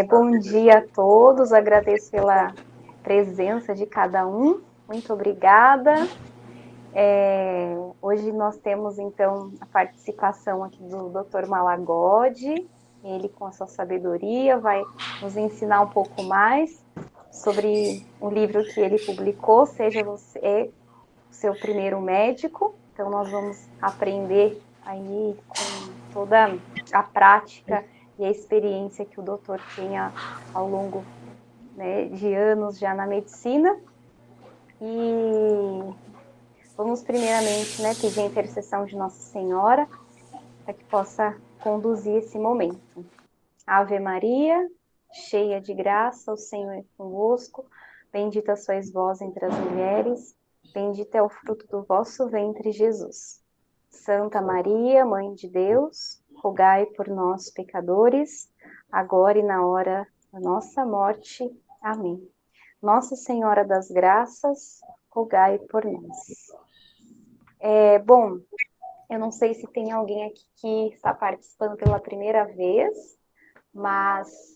Bom dia a todos, agradeço pela presença de cada um, muito obrigada. Hoje nós temos, então, a participação aqui do Dr. Malagodi, ele, com a sua sabedoria, vai nos ensinar um pouco mais sobre o livro que ele publicou, Seja Você o Seu Primeiro Médico. Então, nós vamos aprender aí com toda a prática e a experiência que o doutor tenha ao longo, né, de anos já na medicina. E vamos primeiramente, né, pedir a intercessão de Nossa Senhora para que possa conduzir esse momento. Ave Maria, cheia de graça, o Senhor é convosco, bendita sois vós entre as mulheres, bendito é o fruto do vosso ventre, Jesus. Santa Maria, Mãe de Deus, rogai por nós, pecadores, agora e na hora da nossa morte. Amém. Nossa Senhora das Graças, rogai por nós. Bom, eu não sei se tem alguém aqui que está participando pela primeira vez, mas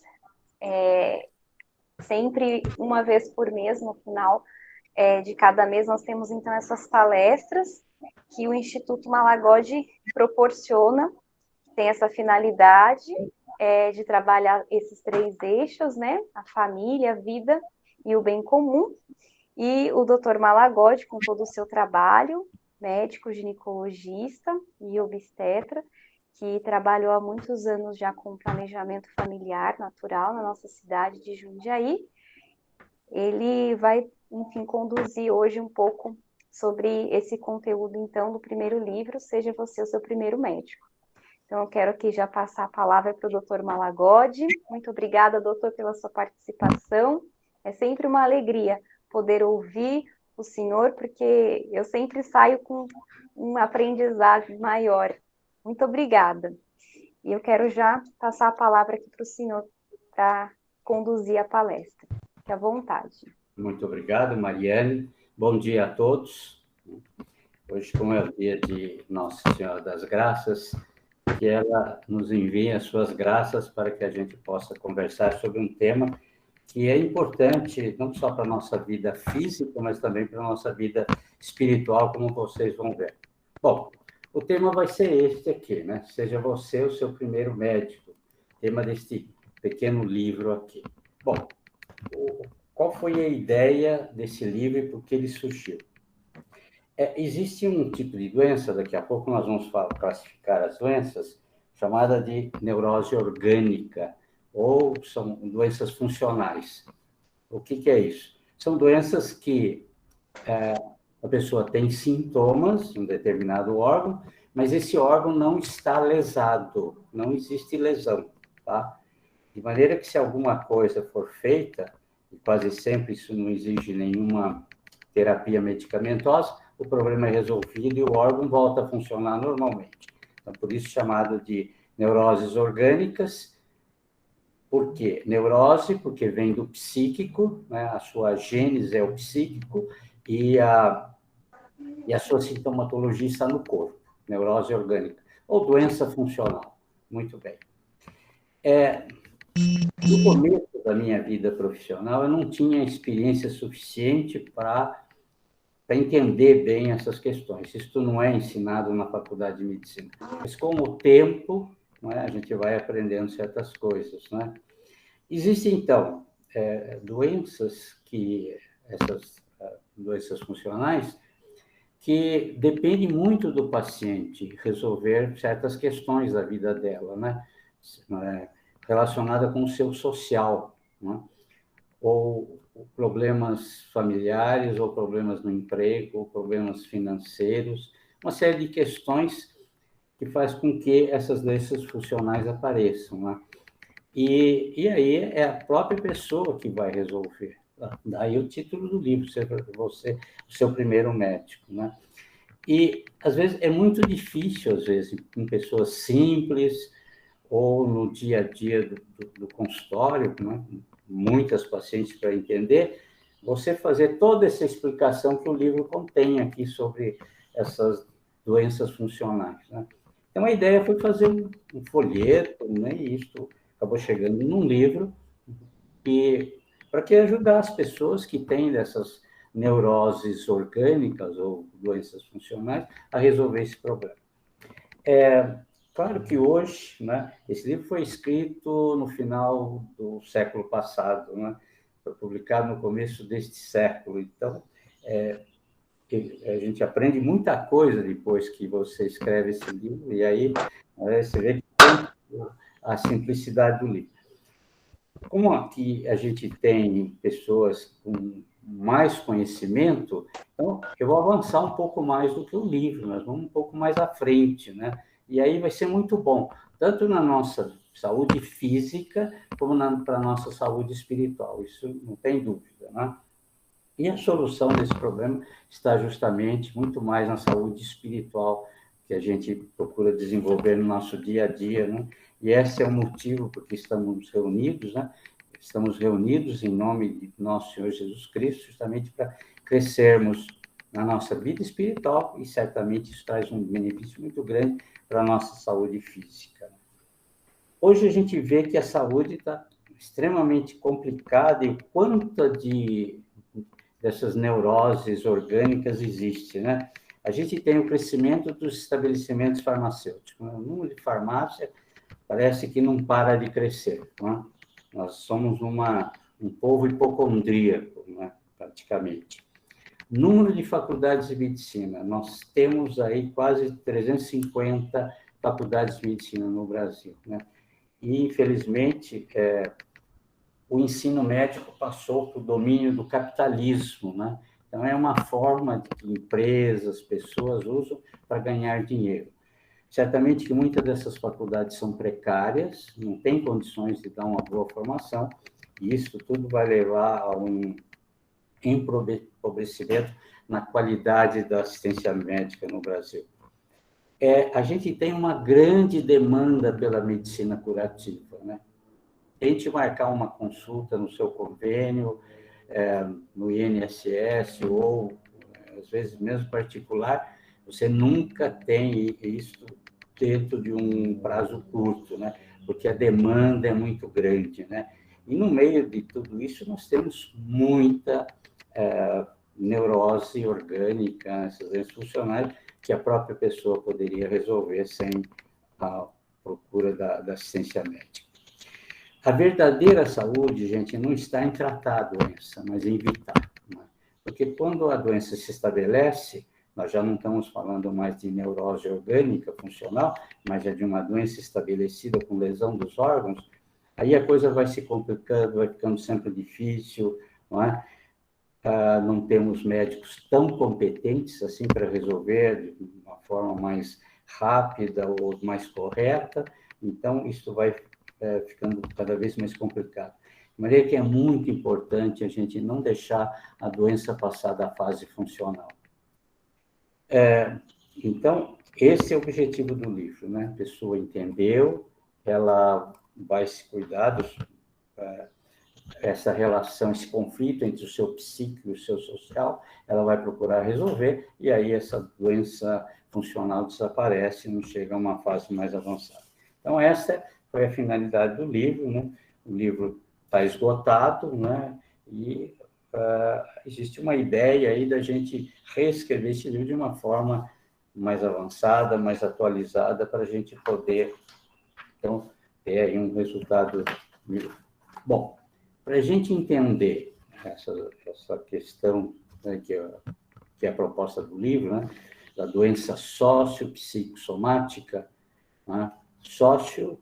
sempre uma vez por mês, no final de cada mês, nós temos então essas palestras que o Instituto Malagodi proporciona, tem essa finalidade de trabalhar esses três eixos, né? A família, a vida e o bem comum. E o Dr. Malagodi, com todo o seu trabalho, médico, ginecologista e obstetra, que trabalhou há muitos anos já com planejamento familiar natural na nossa cidade de Jundiaí, ele vai, enfim, conduzir hoje um pouco sobre esse conteúdo, então, do primeiro livro, Seja Você o Seu Primeiro Médico. Então, eu quero aqui já passar a palavra para o Dr. Malagodi. Muito obrigada, doutor, pela sua participação. É sempre uma alegria poder ouvir o senhor, porque eu sempre saio com um aprendizado maior. Muito obrigada. E eu quero já passar a palavra aqui para o senhor para conduzir a palestra. Fique à vontade. Muito obrigado, Mariane. Bom dia a todos. Hoje, como é o dia de Nossa Senhora das Graças, que ela nos envie as suas graças para que a gente possa conversar sobre um tema que é importante não só para a nossa vida física, mas também para a nossa vida espiritual, como vocês vão ver. Bom, o tema vai ser este aqui, né? Seja você o seu primeiro médico, tema deste pequeno livro aqui. Bom, qual foi a ideia desse livro e por que ele surgiu? Existe um tipo de doença, daqui a pouco nós vamos classificar as doenças, chamada de neurose orgânica, ou são doenças funcionais. O que é isso? São doenças que a pessoa tem sintomas em um determinado órgão, mas esse órgão não está lesado, não existe lesão, tá? De maneira que se alguma coisa for feita, e quase sempre isso não exige nenhuma terapia medicamentosa, o problema é resolvido e o órgão volta a funcionar normalmente. Então, por isso chamado de neuroses orgânicas. Por quê? Neurose, porque vem do psíquico, né? A sua gênese é o psíquico, e a sua sintomatologia está no corpo, neurose orgânica, ou doença funcional. Muito bem. No começo da minha vida profissional, eu não tinha experiência suficiente para entender bem essas questões. Isso não é ensinado na faculdade de medicina. Mas com o tempo, né, a gente vai aprendendo certas coisas, né? Existem, então, doenças essas doenças funcionais, que dependem muito do paciente resolver certas questões da vida dela, né? Relacionada com o seu social, né? Ou problemas familiares, ou problemas no emprego, ou problemas financeiros, uma série de questões que faz com que essas doenças funcionais apareçam, né? E aí é a própria pessoa que vai resolver. Daí o título do livro, você o seu primeiro médico, né? E, às vezes, é muito difícil, às vezes, em pessoas simples ou no dia a dia do consultório, né? Muitas pacientes para entender, você fazer toda essa explicação que o livro contém aqui sobre essas doenças funcionais, né? Então, a ideia foi fazer um folheto, né, e isso acabou chegando num livro, para que ajudar as pessoas que têm dessas neuroses orgânicas ou doenças funcionais a resolver esse problema. Claro que hoje, né, esse livro foi escrito no final do século passado, né, foi publicado no começo deste século, então a gente aprende muita coisa depois que você escreve esse livro, e aí você vê que tem a simplicidade do livro. Como aqui a gente tem pessoas com mais conhecimento, então eu vou avançar um pouco mais do que o livro, nós vamos um pouco mais à frente, né? E aí vai ser muito bom, tanto na nossa saúde física, como para a nossa saúde espiritual, isso não tem dúvida, né? E a solução desse problema está justamente muito mais na saúde espiritual, que a gente procura desenvolver no nosso dia a dia, né? E esse é o motivo porque estamos reunidos, né? Estamos reunidos em nome de nosso Senhor Jesus Cristo, justamente para crescermos na nossa vida espiritual, e certamente isso traz um benefício muito grande para a nossa saúde física. Hoje a gente vê que a saúde está extremamente complicada, e o quanto dessas neuroses orgânicas existe, né? A gente tem o crescimento dos estabelecimentos farmacêuticos, né? O número de farmácia parece que não para de crescer, né? Nós somos um povo hipocondríaco, né? Praticamente. Número de faculdades de medicina, nós temos aí quase 350 faculdades de medicina no Brasil, né? E, infelizmente, o ensino médico passou para o domínio do capitalismo, né? Então, é uma forma que empresas, pessoas usam para ganhar dinheiro. Certamente que muitas dessas faculdades são precárias, não têm condições de dar uma boa formação, e isso tudo vai levar a um empobrecimento na qualidade da assistência médica no Brasil. A gente tem uma grande demanda pela medicina curativa, né? Tente marcar uma consulta no seu convênio, no INSS, ou, às vezes, mesmo particular, você nunca tem isso dentro de um prazo curto, né? Porque a demanda é muito grande, né? E, no meio de tudo isso, nós temos muita neurose orgânica, essas doenças funcionais, que a própria pessoa poderia resolver sem a procura da assistência médica. A verdadeira saúde, gente, não está em tratar a doença, mas em evitar, né? Porque quando a doença se estabelece, nós já não estamos falando mais de neurose orgânica funcional, mas já de uma doença estabelecida com lesão dos órgãos, aí a coisa vai se complicando, vai ficando sempre difícil, não é? Não temos médicos tão competentes assim para resolver de uma forma mais rápida ou mais correta, então isso vai ficando cada vez mais complicado. De maneira que é muito importante a gente não deixar a doença passar da fase funcional. Então, esse é o objetivo do livro, né? A pessoa entendeu, ela vai se cuidar essa relação, esse conflito entre o seu psíquico e o seu social, ela vai procurar resolver, e aí essa doença funcional desaparece, não chega a uma fase mais avançada. Então, essa foi a finalidade do livro, né? O livro está esgotado, né? E existe uma ideia aí da gente reescrever esse livro de uma forma mais avançada, mais atualizada, para a gente poder, então, ter aí um resultado melhor. Bom, para a gente entender essa questão, né, que é a proposta do livro, né, da doença sócio-psicossomática, né, sócio,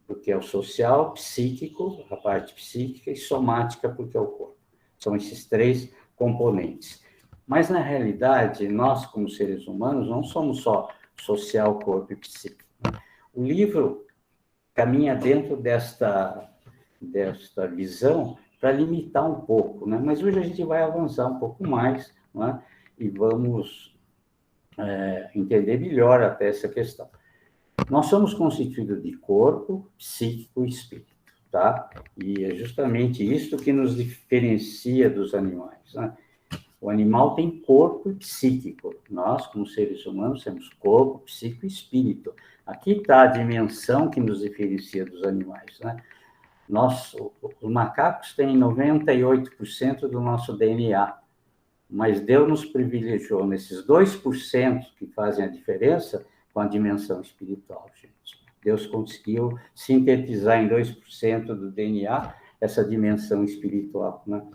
porque é o social, psíquico, a parte psíquica, e somática, porque é o corpo. São esses três componentes. Mas, na realidade, nós, como seres humanos, não somos só social, corpo e psíquico, né? O livro caminha dentro desta visão para limitar um pouco, né? Mas hoje a gente vai avançar um pouco mais, né? E vamos entender melhor até essa questão. Nós somos constituídos de corpo, psíquico e espírito, tá? E é justamente isso que nos diferencia dos animais, né? O animal tem corpo e psíquico. Nós, como seres humanos, temos corpo, psíquico e espírito. Aqui está a dimensão que nos diferencia dos animais, né? Os macacos têm 98% do nosso DNA, mas Deus nos privilegiou nesses 2% que fazem a diferença com a dimensão espiritual, gente. Deus conseguiu sintetizar em 2% do DNA essa dimensão espiritual, né?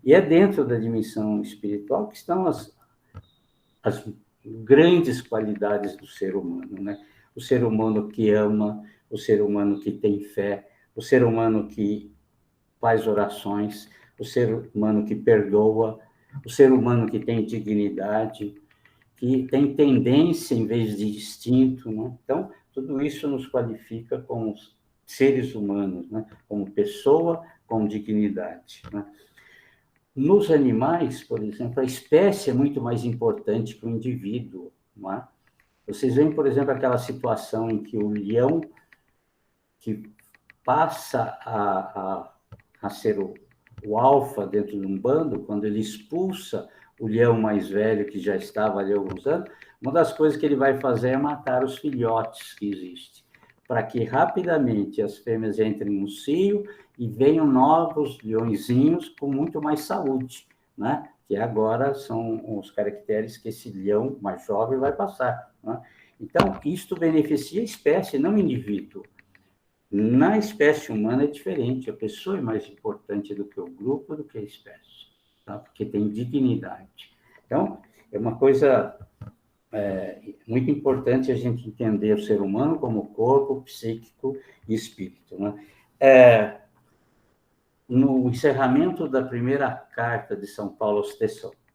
E é dentro da dimensão espiritual que estão as grandes qualidades do ser humano, né? O ser humano que ama, o ser humano que tem fé, o ser humano que faz orações, o ser humano que perdoa, o ser humano que tem dignidade, que tem tendência em vez de instinto, né? Então, tudo isso nos qualifica como seres humanos, né? Como pessoa com dignidade, né? Nos animais, por exemplo, a espécie é muito mais importante que o indivíduo, não é? Vocês veem, por exemplo, aquela situação em que o leão, que passa a ser o alfa dentro de um bando, quando ele expulsa o leão mais velho, que já estava ali há alguns anos, uma das coisas que ele vai fazer é matar os filhotes que existem, para que rapidamente as fêmeas entrem no cio e venham novos leõezinhos com muito mais saúde, né? Que agora são os caracteres que esse leão mais jovem vai passar, né? Então, isto beneficia a espécie, não o indivíduo. Na espécie humana é diferente, a pessoa é mais importante do que o grupo, do que a espécie, tá? Porque tem dignidade. Então, é uma coisa muito importante a gente entender o ser humano como corpo, psíquico e espírito, né? No encerramento da primeira carta de São Paulo aos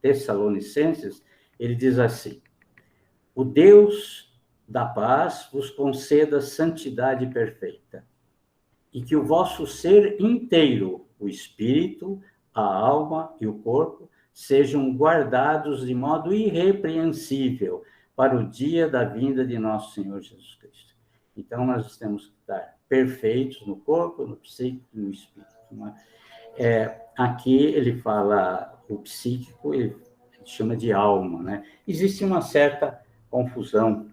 Tessalonicenses, ele diz assim: o Deus da paz vos conceda santidade perfeita, e que o vosso ser inteiro, o espírito, a alma e o corpo, sejam guardados de modo irrepreensível para o dia da vinda de nosso Senhor Jesus Cristo. Então, nós temos que estar perfeitos no corpo, no psíquico e no espírito. Não é? Aqui ele fala o psíquico, ele chama de alma, né? Existe uma certa confusão,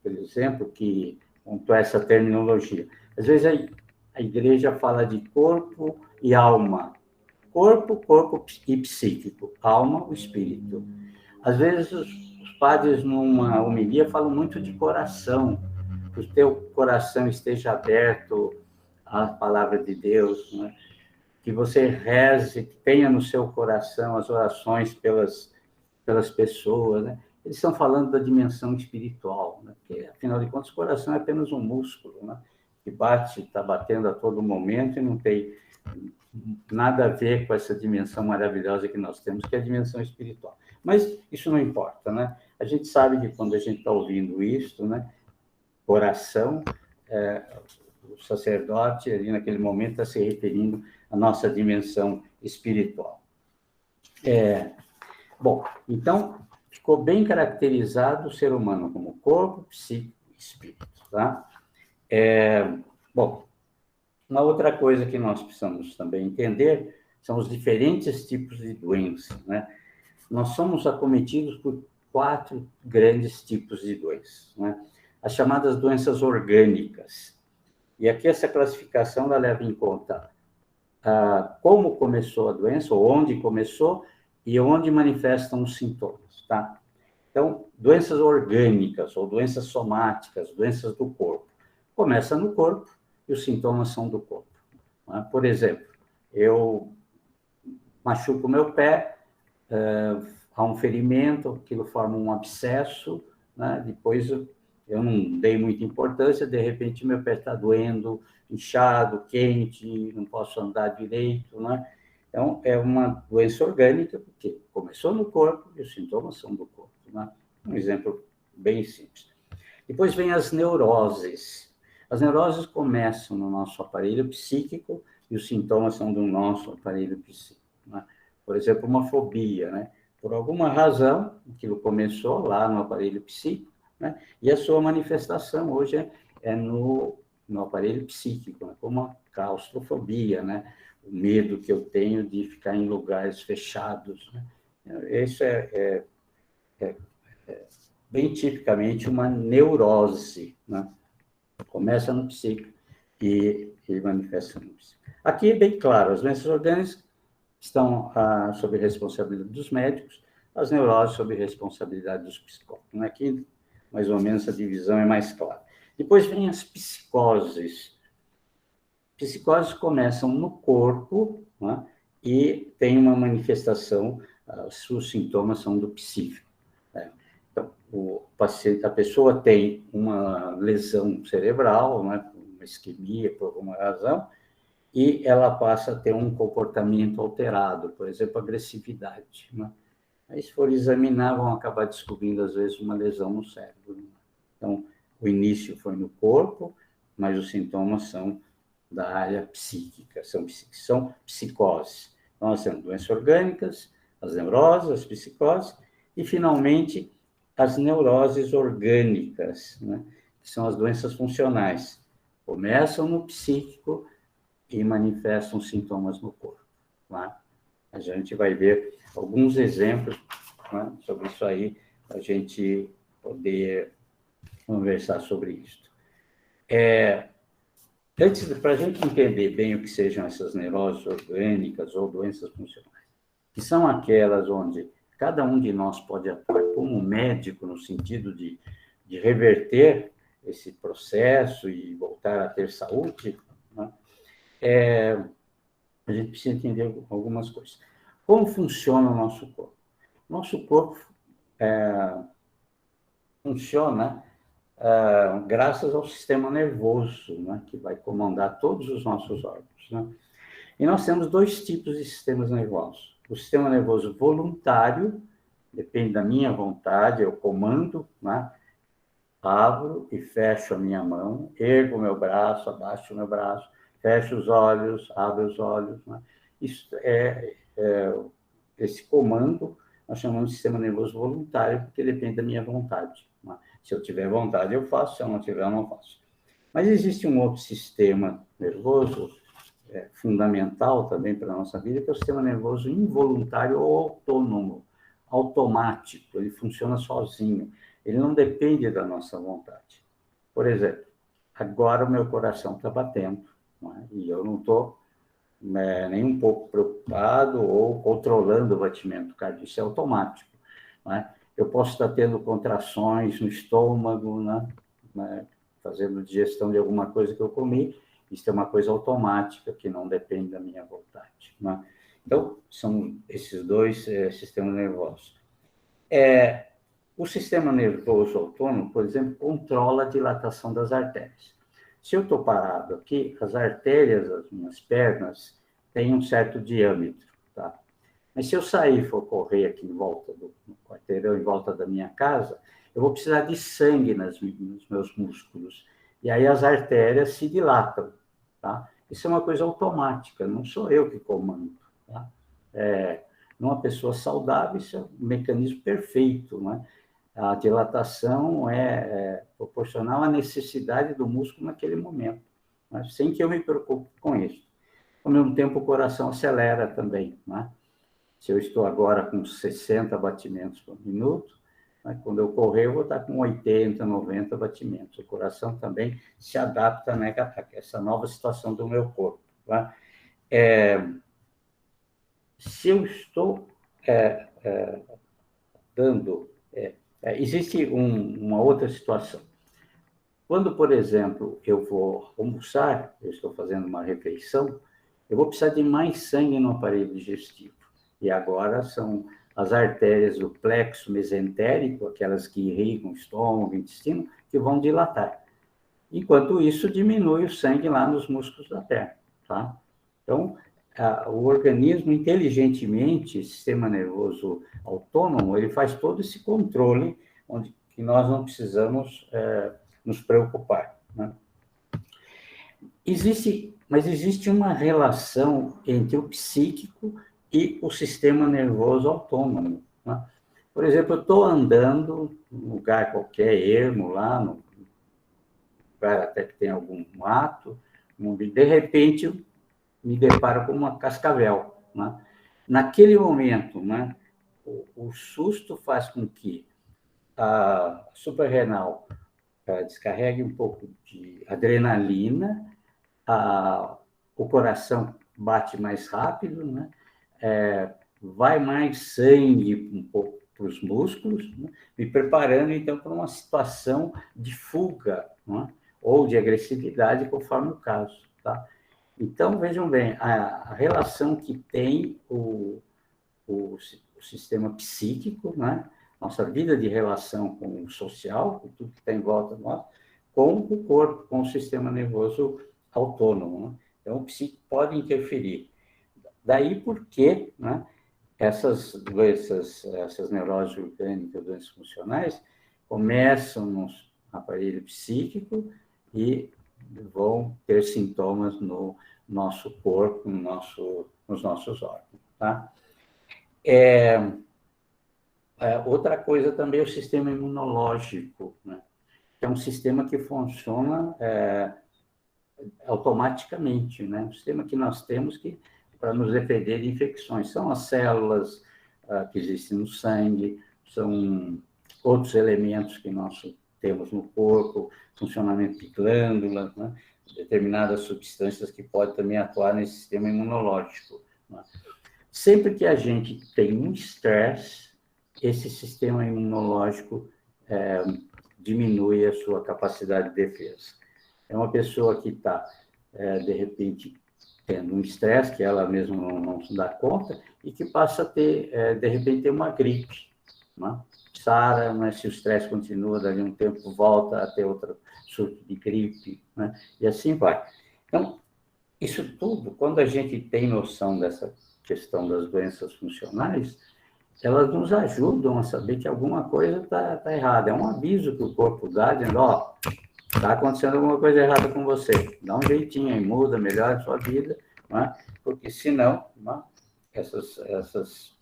por exemplo, que com essa terminologia. Às vezes a igreja fala de corpo e alma. Corpo e psíquico. Alma, o espírito. Às vezes os padres, numa homilia, falam muito de coração. Que o teu coração esteja aberto à palavra de Deus, né? Que você reze, que tenha no seu coração as orações pelas pessoas, né? Eles estão falando da dimensão espiritual, né? Porque, afinal de contas, o coração é apenas um músculo, né? Que bate, está batendo a todo momento e não tem nada a ver com essa dimensão maravilhosa que nós temos, que é a dimensão espiritual. Mas isso não importa, né? A gente sabe que quando a gente está ouvindo isso, né? Coração, o sacerdote, ali naquele momento, está se referindo à nossa dimensão espiritual. Bom, então, ficou bem caracterizado o ser humano como corpo, psíquico e espírito, tá? Bom, uma outra coisa que nós precisamos também entender são os diferentes tipos de doença, né? Nós somos acometidos por 4 grandes tipos de doenças, né? As chamadas doenças orgânicas. E aqui essa classificação ela leva em conta como começou a doença, ou onde começou, e onde manifestam os sintomas, tá? Então, doenças orgânicas, ou doenças somáticas, doenças do corpo. Começa no corpo e os sintomas são do corpo, né? Por exemplo, eu machuco o meu pé, há um ferimento, aquilo forma um abscesso, né? Depois eu não dei muita importância, de repente meu pé está doendo, inchado, quente, não posso andar direito, né? Então, é uma doença orgânica, porque começou no corpo e os sintomas são do corpo, né? Um exemplo bem simples. Depois vem as neuroses. As neuroses começam no nosso aparelho psíquico e os sintomas são do nosso aparelho psíquico, né? Por exemplo, uma fobia, né? Por alguma razão, aquilo começou lá no aparelho psíquico, né? E a sua manifestação hoje é no aparelho psíquico, né? Como a claustrofobia, né? O medo que eu tenho de ficar em lugares fechados, né? Isso bem tipicamente uma neurose, né? Começa no psíquico e manifesta no psíquico. Aqui é bem claro, as doenças orgânicas estão sob responsabilidade dos médicos, as neuroses sob responsabilidade dos psicólogos. Aqui, mais ou menos, a divisão é mais clara. Depois vem as psicoses. Psicoses começam no corpo, né, e tem uma manifestação, os sintomas são do psíquico. Né? Então, a pessoa tem uma lesão cerebral, né, uma isquemia por alguma razão, e ela passa a ter um comportamento alterado, por exemplo, agressividade. Né? Aí, se for examinar, vão acabar descobrindo, às vezes, uma lesão no cérebro. Né? Então, o início foi no corpo, mas os sintomas são da área psíquica, são psicoses. Então, nós temos doenças orgânicas, as neuroses, as psicoses, e, finalmente, as neuroses orgânicas, né? Que são as doenças funcionais. Começam no psíquico e manifestam sintomas no corpo. Tá? A gente vai ver alguns exemplos, né, sobre isso aí, para a gente poder conversar sobre isso. Para a gente entender bem o que sejam essas neuroses orgânicas ou doenças funcionais, que são aquelas onde cada um de nós pode atuar como médico, no sentido de reverter esse processo e voltar a ter saúde, né? A gente precisa entender algumas coisas. Como funciona o nosso corpo? Nosso corpo funciona graças ao sistema nervoso, né, que vai comandar todos os nossos órgãos. Né? E nós temos dois tipos de sistemas nervosos. O sistema nervoso voluntário, depende da minha vontade, eu comando, né? Abro e fecho a minha mão, ergo o meu braço, abaixo o meu braço, fecho os olhos, abro os olhos. Né? Isso esse comando nós chamamos de sistema nervoso voluntário, porque depende da minha vontade. Né? Se eu tiver vontade, eu faço, se eu não tiver, eu não faço. Mas existe um outro sistema nervoso fundamental também para a nossa vida, que é o sistema nervoso involuntário ou autônomo, automático, ele funciona sozinho, ele não depende da nossa vontade. Por exemplo, agora o meu coração está batendo, né? E eu não estou nem um pouco preocupado ou controlando o batimento cardíaco, isso é automático. Né? Eu posso estar tendo contrações no estômago, né? Fazendo digestão de alguma coisa que eu comi, isso é uma coisa automática que não depende da minha vontade. Né? Então, são esses dois sistemas nervosos. O sistema nervoso autônomo, por exemplo, controla a dilatação das artérias. Se eu estou parado aqui, as artérias das minhas pernas têm um certo diâmetro, tá? Mas se eu sair e for correr aqui em volta do quarteirão, em volta da minha casa, eu vou precisar de sangue nos meus músculos. E aí as artérias se dilatam, tá? Isso é uma coisa automática, não sou eu que comando, tá? Numa pessoa saudável, isso é um mecanismo perfeito, né? A dilatação é proporcional à necessidade do músculo naquele momento, né? Sem que eu me preocupe com isso. Ao mesmo tempo, o coração acelera também, né? Se eu estou agora com 60 batimentos por minuto, né? Quando eu correr, eu vou estar com 80, 90 batimentos. O coração também se adapta, né, a essa nova situação do meu corpo. Tá? Se eu estou dando... existe uma outra situação. Quando, por exemplo, eu vou almoçar, eu estou fazendo uma refeição, eu vou precisar de mais sangue no aparelho digestivo. E agora são as artérias do plexo mesentérico, aquelas que irrigam o estômago, o intestino, que vão dilatar. Enquanto isso, diminui o sangue lá nos músculos da perna. Tá? Então, o organismo, inteligentemente, o sistema nervoso autônomo, ele faz todo esse controle, que nós não precisamos nos preocupar. Né? Mas existe uma relação entre o psíquico e o sistema nervoso autônomo. Né? Por exemplo, eu estou andando num lugar qualquer, ermo lá, num lugar até que tem algum mato, de repente eu me deparo com uma cascavel. Né? Naquele momento, né, o susto faz com que a suprarrenal descarrega um pouco de adrenalina, o coração bate mais rápido, né? Vai mais sangue um pouco para os músculos, né? Me preparando, então, para uma situação de fuga, né? Ou de agressividade, conforme o caso, tá? Então, vejam bem, a relação que tem o sistema psíquico, né? Nossa vida de relação com o social, com tudo que está em volta de nós, com o corpo, com o sistema nervoso autônomo, né? Então, o psíquico pode interferir. Daí porque, né, essas doenças, essas neuroses orgânicas, doenças funcionais, começam no aparelho psíquico e vão ter sintomas no nosso corpo, nos nossos órgãos, tá? Outra coisa também é o sistema imunológico, né? É um sistema que funciona automaticamente, né? Um sistema que nós temos para nos defender de infecções. São as células que existem no sangue, são outros elementos que nós temos no corpo, funcionamento de glândulas, né? Determinadas substâncias que podem também atuar nesse sistema imunológico, né? Sempre que a gente tem um estresse, esse sistema imunológico diminui a sua capacidade de defesa. É uma pessoa que está, de repente, tendo um estresse que ela mesma não se dá conta e que passa a ter, de repente, uma gripe, né? Sara, mas se o estresse continua, dali a um tempo volta a ter outro surto de gripe, né? E assim vai. Então, isso tudo, quando a gente tem noção dessa questão das doenças funcionais, elas nos ajudam a saber que alguma coisa está errada. É um aviso que o corpo dá, dizendo, ó, está acontecendo alguma coisa errada com você. Dá um jeitinho aí, muda, melhora a sua vida, né? Porque senão, né, essas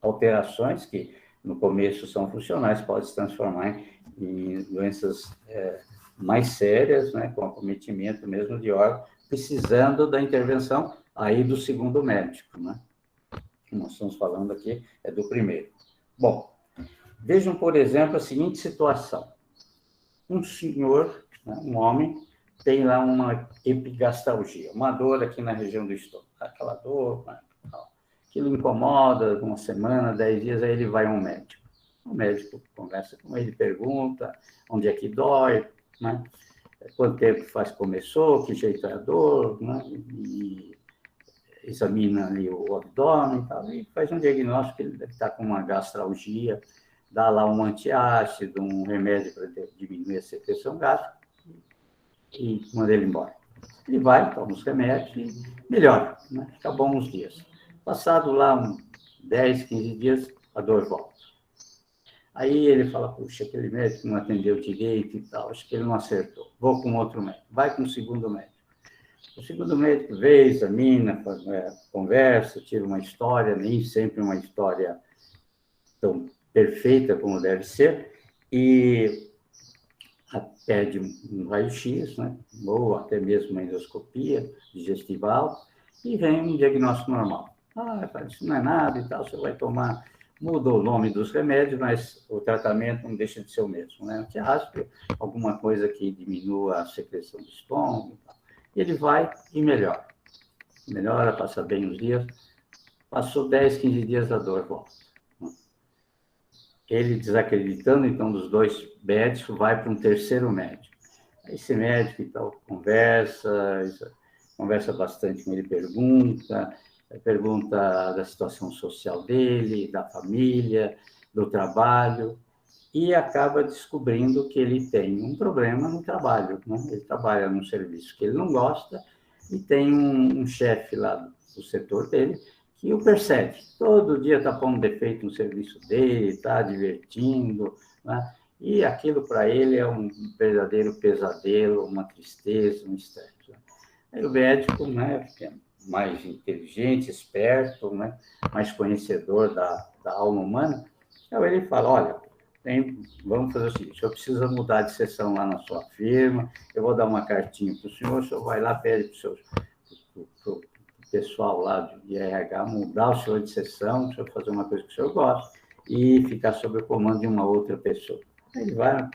alterações que no começo são funcionais podem se transformar em doenças mais sérias, né, com acometimento mesmo de órgão, precisando da intervenção aí do segundo médico, né? Nós estamos falando aqui do primeiro. Bom, vejam, por exemplo, a seguinte situação. Um senhor, né, um homem, tem lá uma epigastalgia, uma dor aqui na região do estômago. Aquela dor, né, aquilo incomoda, uma semana, 10 dias, aí ele vai a um médico. O médico conversa com ele, pergunta onde é que dói, né? Quanto tempo faz que começou, que jeito é a dor, né? E examina ali o abdômen e tal, e faz um diagnóstico que ele deve estar com uma gastralgia, dá lá um antiácido, um remédio para diminuir a secreção gástrica e manda ele embora. Ele vai, toma os remédios e melhora, né? Fica bom uns dias. Passado lá uns 10, 15 dias, a dor volta. Aí ele fala, puxa, aquele médico não atendeu direito e tal, acho que ele não acertou. Vou com outro médico. Vai com o segundo médico. O segundo médico vê, examina, conversa, tira uma história, nem sempre uma história tão perfeita como deve ser, e pede um raio-x, né? Ou até mesmo uma endoscopia digestival, e vem um diagnóstico normal. Isso não é nada e tal, você vai tomar, muda o nome dos remédios, mas o tratamento não deixa de ser o mesmo, né? Antiácido, alguma coisa que diminua a secreção do estômago e tal. Ele vai e melhora. Melhora, passa bem uns dias. Passou 10, 15 dias, a dor volta. Ele, desacreditando, então, dos dois médicos, vai para um terceiro médico. Esse médico, então, conversa bastante com ele, pergunta da situação social dele, da família, do trabalho, e acaba descobrindo que ele tem um problema no trabalho, né? Ele trabalha num serviço que ele não gosta e tem um chefe lá do setor dele que o persegue. Todo dia está pondo defeito no serviço dele, está divertindo, né? E aquilo para ele é um verdadeiro pesadelo, uma tristeza, um estresse. Aí o médico, né, que é mais inteligente, esperto, né, mais conhecedor da alma humana, então ele fala, olha, vamos fazer o seguinte, eu preciso mudar de sessão lá na sua firma, eu vou dar uma cartinha para o senhor vai lá, pede para o pessoal lá de RH mudar o senhor de sessão, para o senhor fazer uma coisa que o senhor gosta, e ficar sob o comando de uma outra pessoa. Ele vai,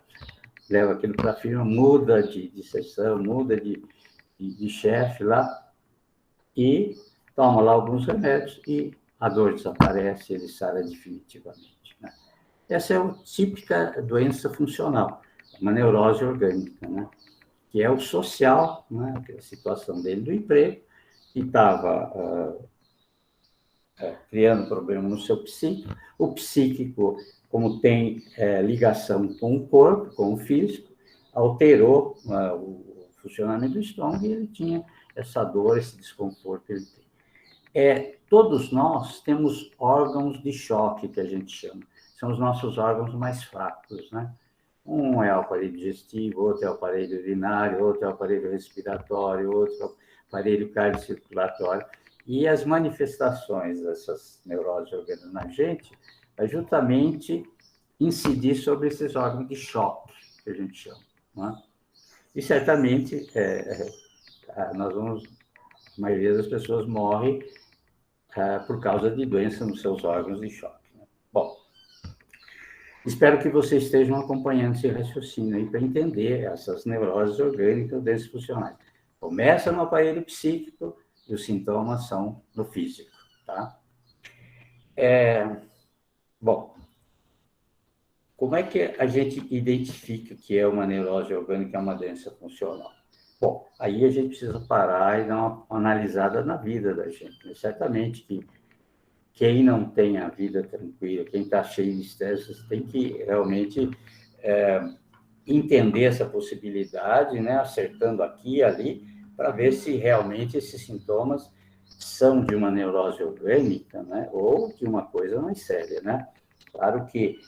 leva aquilo para a firma, muda de seção, muda de chefe lá, e toma lá alguns remédios e a dor desaparece, ele sara definitivamente, né? Essa é a típica doença funcional, uma neurose orgânica, né? Que é o social, né? A situação dele do emprego, que estava criando problema no seu psíquico. O psíquico, como tem ligação com o corpo, com o físico, alterou o funcionamento do estômago e ele tinha essa dor, esse desconforto que ele tem. Todos nós temos órgãos de choque, que a gente chama. São os nossos órgãos mais fracos, né? Um é o aparelho digestivo, outro é o aparelho urinário, outro é o aparelho respiratório, outro é o aparelho cardiocirculatório. E as manifestações dessas neuroses orgânicas na gente é justamente incidir sobre esses órgãos de choque, que a gente chama, né? E certamente a maioria das pessoas morre por causa de doença nos seus órgãos de choque, né? Bom, espero que vocês estejam acompanhando esse raciocínio aí para entender essas neuroses orgânicas desses funcionais. Começa no aparelho psíquico e os sintomas são no físico, tá? Bom, como é que a gente identifica que é uma neurose orgânica, é uma doença funcional? Bom, aí a gente precisa parar e dar uma analisada na vida da gente, né? Certamente que quem não tem a vida tranquila, quem está cheio de estresse, tem que realmente entender essa possibilidade, né? Acertando aqui e ali, para ver se realmente esses sintomas são de uma neurose orgânica, né? Ou de uma coisa mais séria, né? Claro que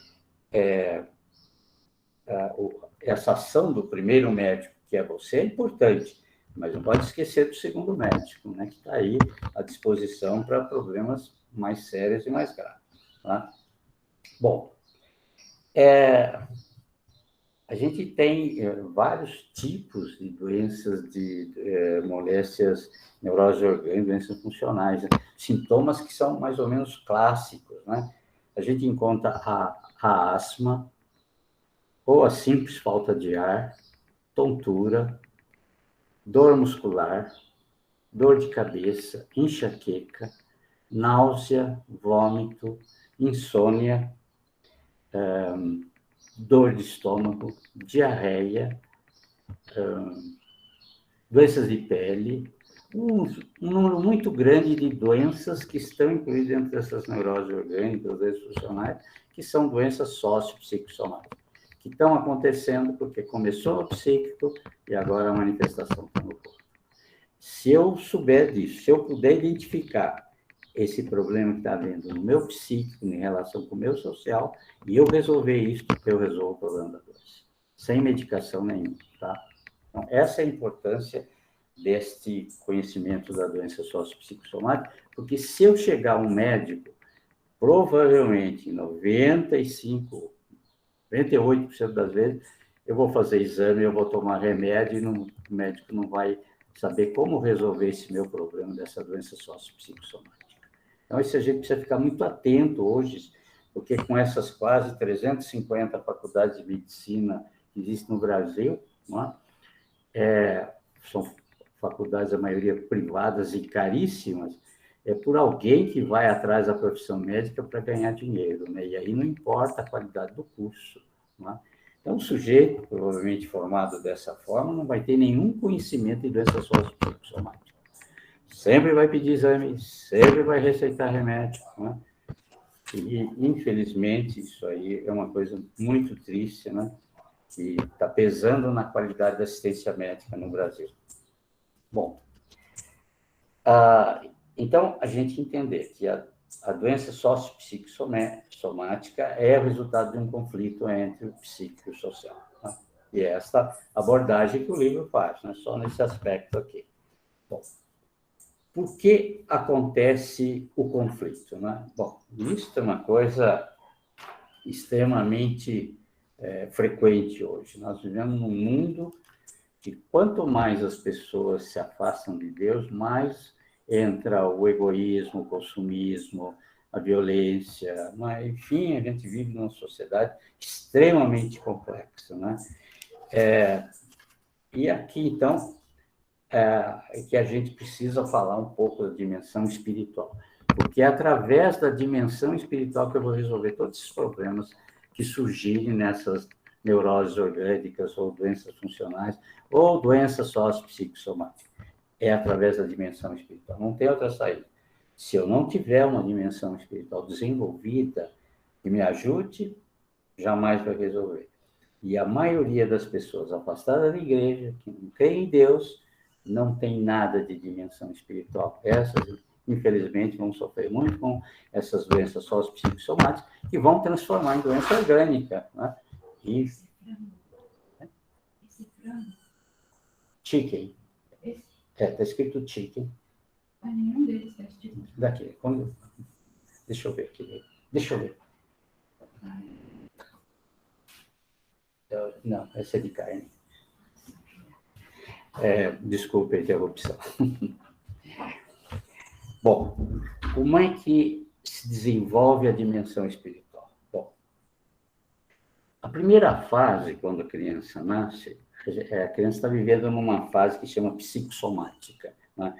essa ação do primeiro médico, que é você, é importante, mas não pode esquecer do segundo médico, né? Que está aí à disposição para problemas mais sérios e mais graves, tá? Bom, a gente tem vários tipos de doenças, de moléstias, neuroses orgânicas, doenças funcionais, né? Sintomas que são mais ou menos clássicos, né? A gente encontra a asma, ou a simples falta de ar, tontura, dor muscular, dor de cabeça, enxaqueca, náusea, vômito, insônia, dor de estômago, diarreia, doenças de pele, um número muito grande de doenças que estão incluídas dentro dessas neuroses orgânicas, doenças funcionais, que são doenças sócio-psicossomáticas, que estão acontecendo porque começou no psíquico e agora a manifestação está no corpo. Se eu souber disso, se eu puder identificar esse problema que está havendo no meu psíquico em relação com o meu social, e eu resolver isso, eu resolvo o problema da doença, sem medicação nenhuma, tá? Então, essa é a importância deste conhecimento da doença sócio-psicossomática, porque se eu chegar a um médico, provavelmente 98% das vezes, eu vou fazer exame, eu vou tomar remédio e o médico não vai saber como resolver esse meu problema dessa doença sócio-psicossomática. Então, isso a gente precisa ficar muito atento hoje, porque com essas quase 350 faculdades de medicina que existem no Brasil, não é? São faculdades, a maioria privadas e caríssimas, é por alguém que vai atrás da profissão médica para ganhar dinheiro, né? E aí não importa a qualidade do curso, não é? Então, o sujeito, provavelmente formado dessa forma, não vai ter nenhum conhecimento de doença sócio-psicossomática. Sempre vai pedir exame, sempre vai receitar remédio, né? E, infelizmente, isso aí é uma coisa muito triste, né? Que está pesando na qualidade da assistência médica no Brasil. Bom, então, a gente entender que a doença sócio-psicossomática é o resultado de um conflito entre o psíquico e o social, tá? E essa abordagem que o livro faz, né? Só nesse aspecto aqui. Bom, por que acontece o conflito, né? Bom, isso é uma coisa extremamente frequente hoje. Nós vivemos num mundo que quanto mais as pessoas se afastam de Deus, mais entra o egoísmo, o consumismo, a violência, né? Enfim, a gente vive numa sociedade extremamente complexa, né? E aqui, então, é que a gente precisa falar um pouco da dimensão espiritual, porque é através da dimensão espiritual que eu vou resolver todos esses problemas que surgirem nessas neuroses orgânicas, ou doenças funcionais, ou doenças sociopsicossomáticas. É através da dimensão espiritual, não tem outra saída. Se eu não tiver uma dimensão espiritual desenvolvida que me ajude, jamais vai resolver. E a maioria das pessoas afastadas da igreja, que não creem em Deus, não tem nada de dimensão espiritual. Essas, infelizmente, vão sofrer muito com essas doenças sociopsicossomáticas, que vão transformar em doença orgânica, né? E... Chicken. Está escrito chicken. Nenhum deles está escrito. Daqui. Deixa eu ver aqui. Deixa eu ver. Não, essa é de carne. Desculpe a interrupção. Bom, como é que se desenvolve a dimensão espiritual? Bom, a primeira fase, quando a criança nasce, a criança está vivendo numa fase que chama psicossomática, né?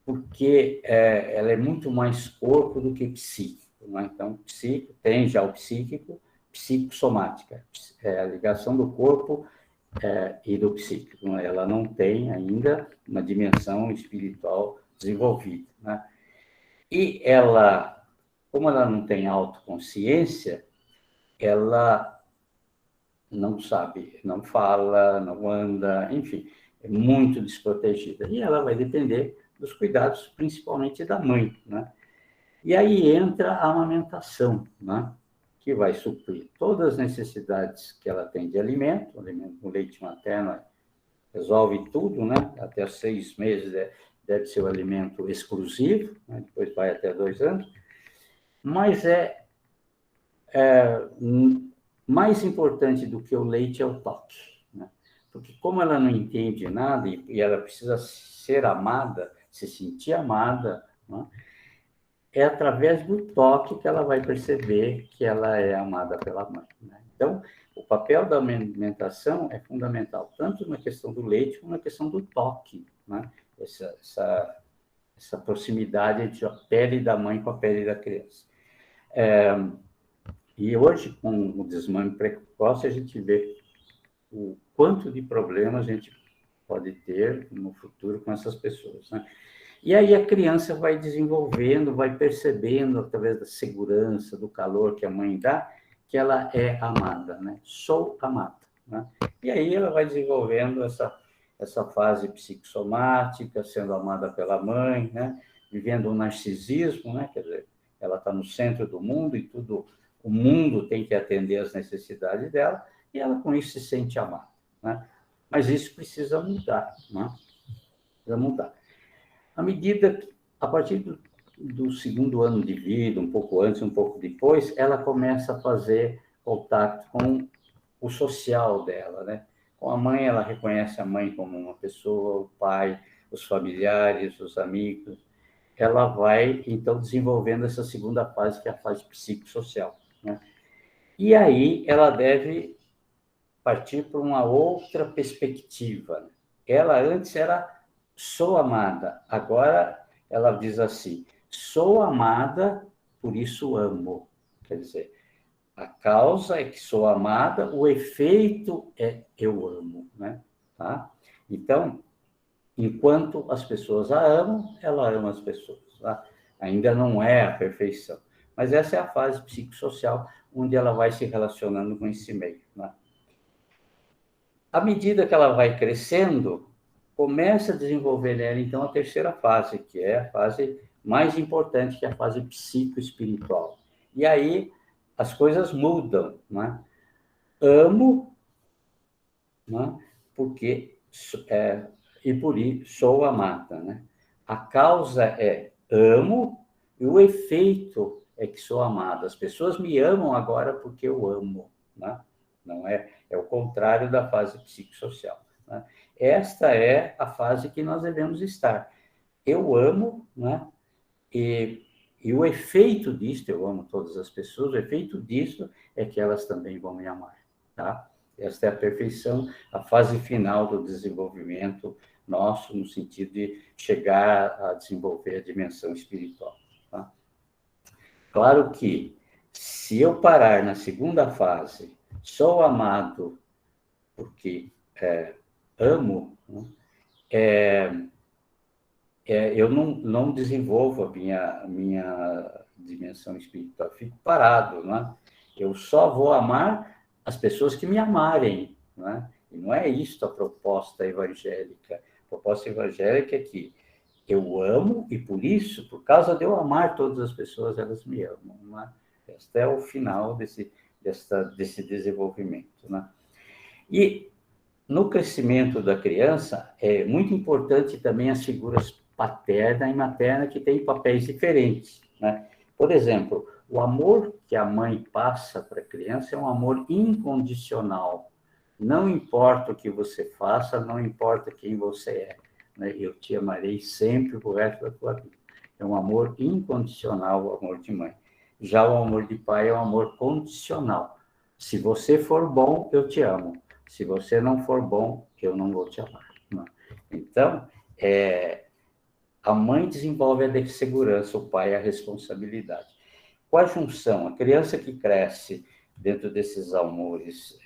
Porque ela é muito mais corpo do que psíquico, né? Então, psíquico tem já o psíquico, psicossomática, a ligação do corpo e do psíquico, né? Ela não tem ainda uma dimensão espiritual desenvolvida, né? E ela, como ela não tem autoconsciência, ela não sabe, não fala, não anda, enfim, é muito desprotegida. E ela vai depender dos cuidados, principalmente da mãe, né? E aí entra a amamentação, né? Que vai suprir todas as necessidades que ela tem de alimento, o leite materno resolve tudo, né? Até 6 meses deve ser o alimento exclusivo, né? Depois vai até 2 anos, mas mais importante do que o leite é o toque, né? Porque como ela não entende nada e ela precisa ser amada, se sentir amada, né? É através do toque que ela vai perceber que ela é amada pela mãe, né? Então, o papel da alimentação é fundamental, tanto na questão do leite como na questão do toque, né? Essa proximidade entre a pele da mãe com a pele da criança. E hoje, com o desmame precoce, a gente vê o quanto de problemas a gente pode ter no futuro com essas pessoas, né? E aí a criança vai desenvolvendo, vai percebendo, através da segurança, do calor que a mãe dá, que ela é amada, né? Sou amada, né? E aí ela vai desenvolvendo essa fase psicossomática, sendo amada pela mãe, né? Vivendo um narcisismo, né? Quer dizer, ela está no centro do mundo e tudo, o mundo tem que atender às necessidades dela, e ela com isso se sente amada, né? Mas isso precisa mudar, né? Precisa mudar. A partir do segundo ano de vida, um pouco antes, um pouco depois, ela começa a fazer contato com o social dela, né? Com a mãe, ela reconhece a mãe como uma pessoa, o pai, os familiares, os amigos. Ela vai, então, desenvolvendo essa segunda fase, que é a fase psicossocial, né? E aí ela deve partir para uma outra perspectiva. Ela antes era sou amada, agora ela diz assim, sou amada, por isso amo. Quer dizer, a causa é que sou amada, o efeito é eu amo, né? Tá? Então, enquanto as pessoas a amam, ela ama as pessoas, tá? Ainda não é a perfeição, mas essa é a fase psicossocial, onde ela vai se relacionando com esse meio, né? À medida que ela vai crescendo, começa a desenvolver nela, então, a terceira fase, que é a fase mais importante, que é a fase psicoespiritual. E aí as coisas mudam, né? Amo, né? Porque e por isso sou amada, né? A causa é amo e o efeito é que sou amada. As pessoas me amam agora porque eu amo, né? Não é o contrário da fase psicossocial, né? Esta é a fase que nós devemos estar. Eu amo, né? E E o efeito disto, eu amo todas as pessoas, o efeito disto é que elas também vão me amar, tá? Esta é a perfeição, a fase final do desenvolvimento nosso, no sentido de chegar a desenvolver a dimensão espiritual, tá? Claro que, se eu parar na segunda fase, sou amado porque amo, né? Eu não desenvolvo a minha dimensão espiritual, fico parado, né? Eu só vou amar as pessoas que me amarem, né? E não é isso a proposta evangélica. A proposta evangélica é que eu amo e por isso, por causa de eu amar todas as pessoas, elas me amam, né? Este é o final desse desenvolvimento, né? E no crescimento da criança, é muito importante também as figuras paterna e materna, que têm papéis diferentes, né? Por exemplo, o amor que a mãe passa para a criança é um amor incondicional. Não importa o que você faça, não importa quem você é, né? Eu te amarei sempre pro resto da tua vida. É um amor incondicional, o amor de mãe. Já o amor de pai é um amor condicional. Se você for bom, eu te amo. Se você não for bom, eu não vou te amar, né? Então, a mãe desenvolve a segurança, o pai a responsabilidade. Com a junção, a criança que cresce dentro desses amores,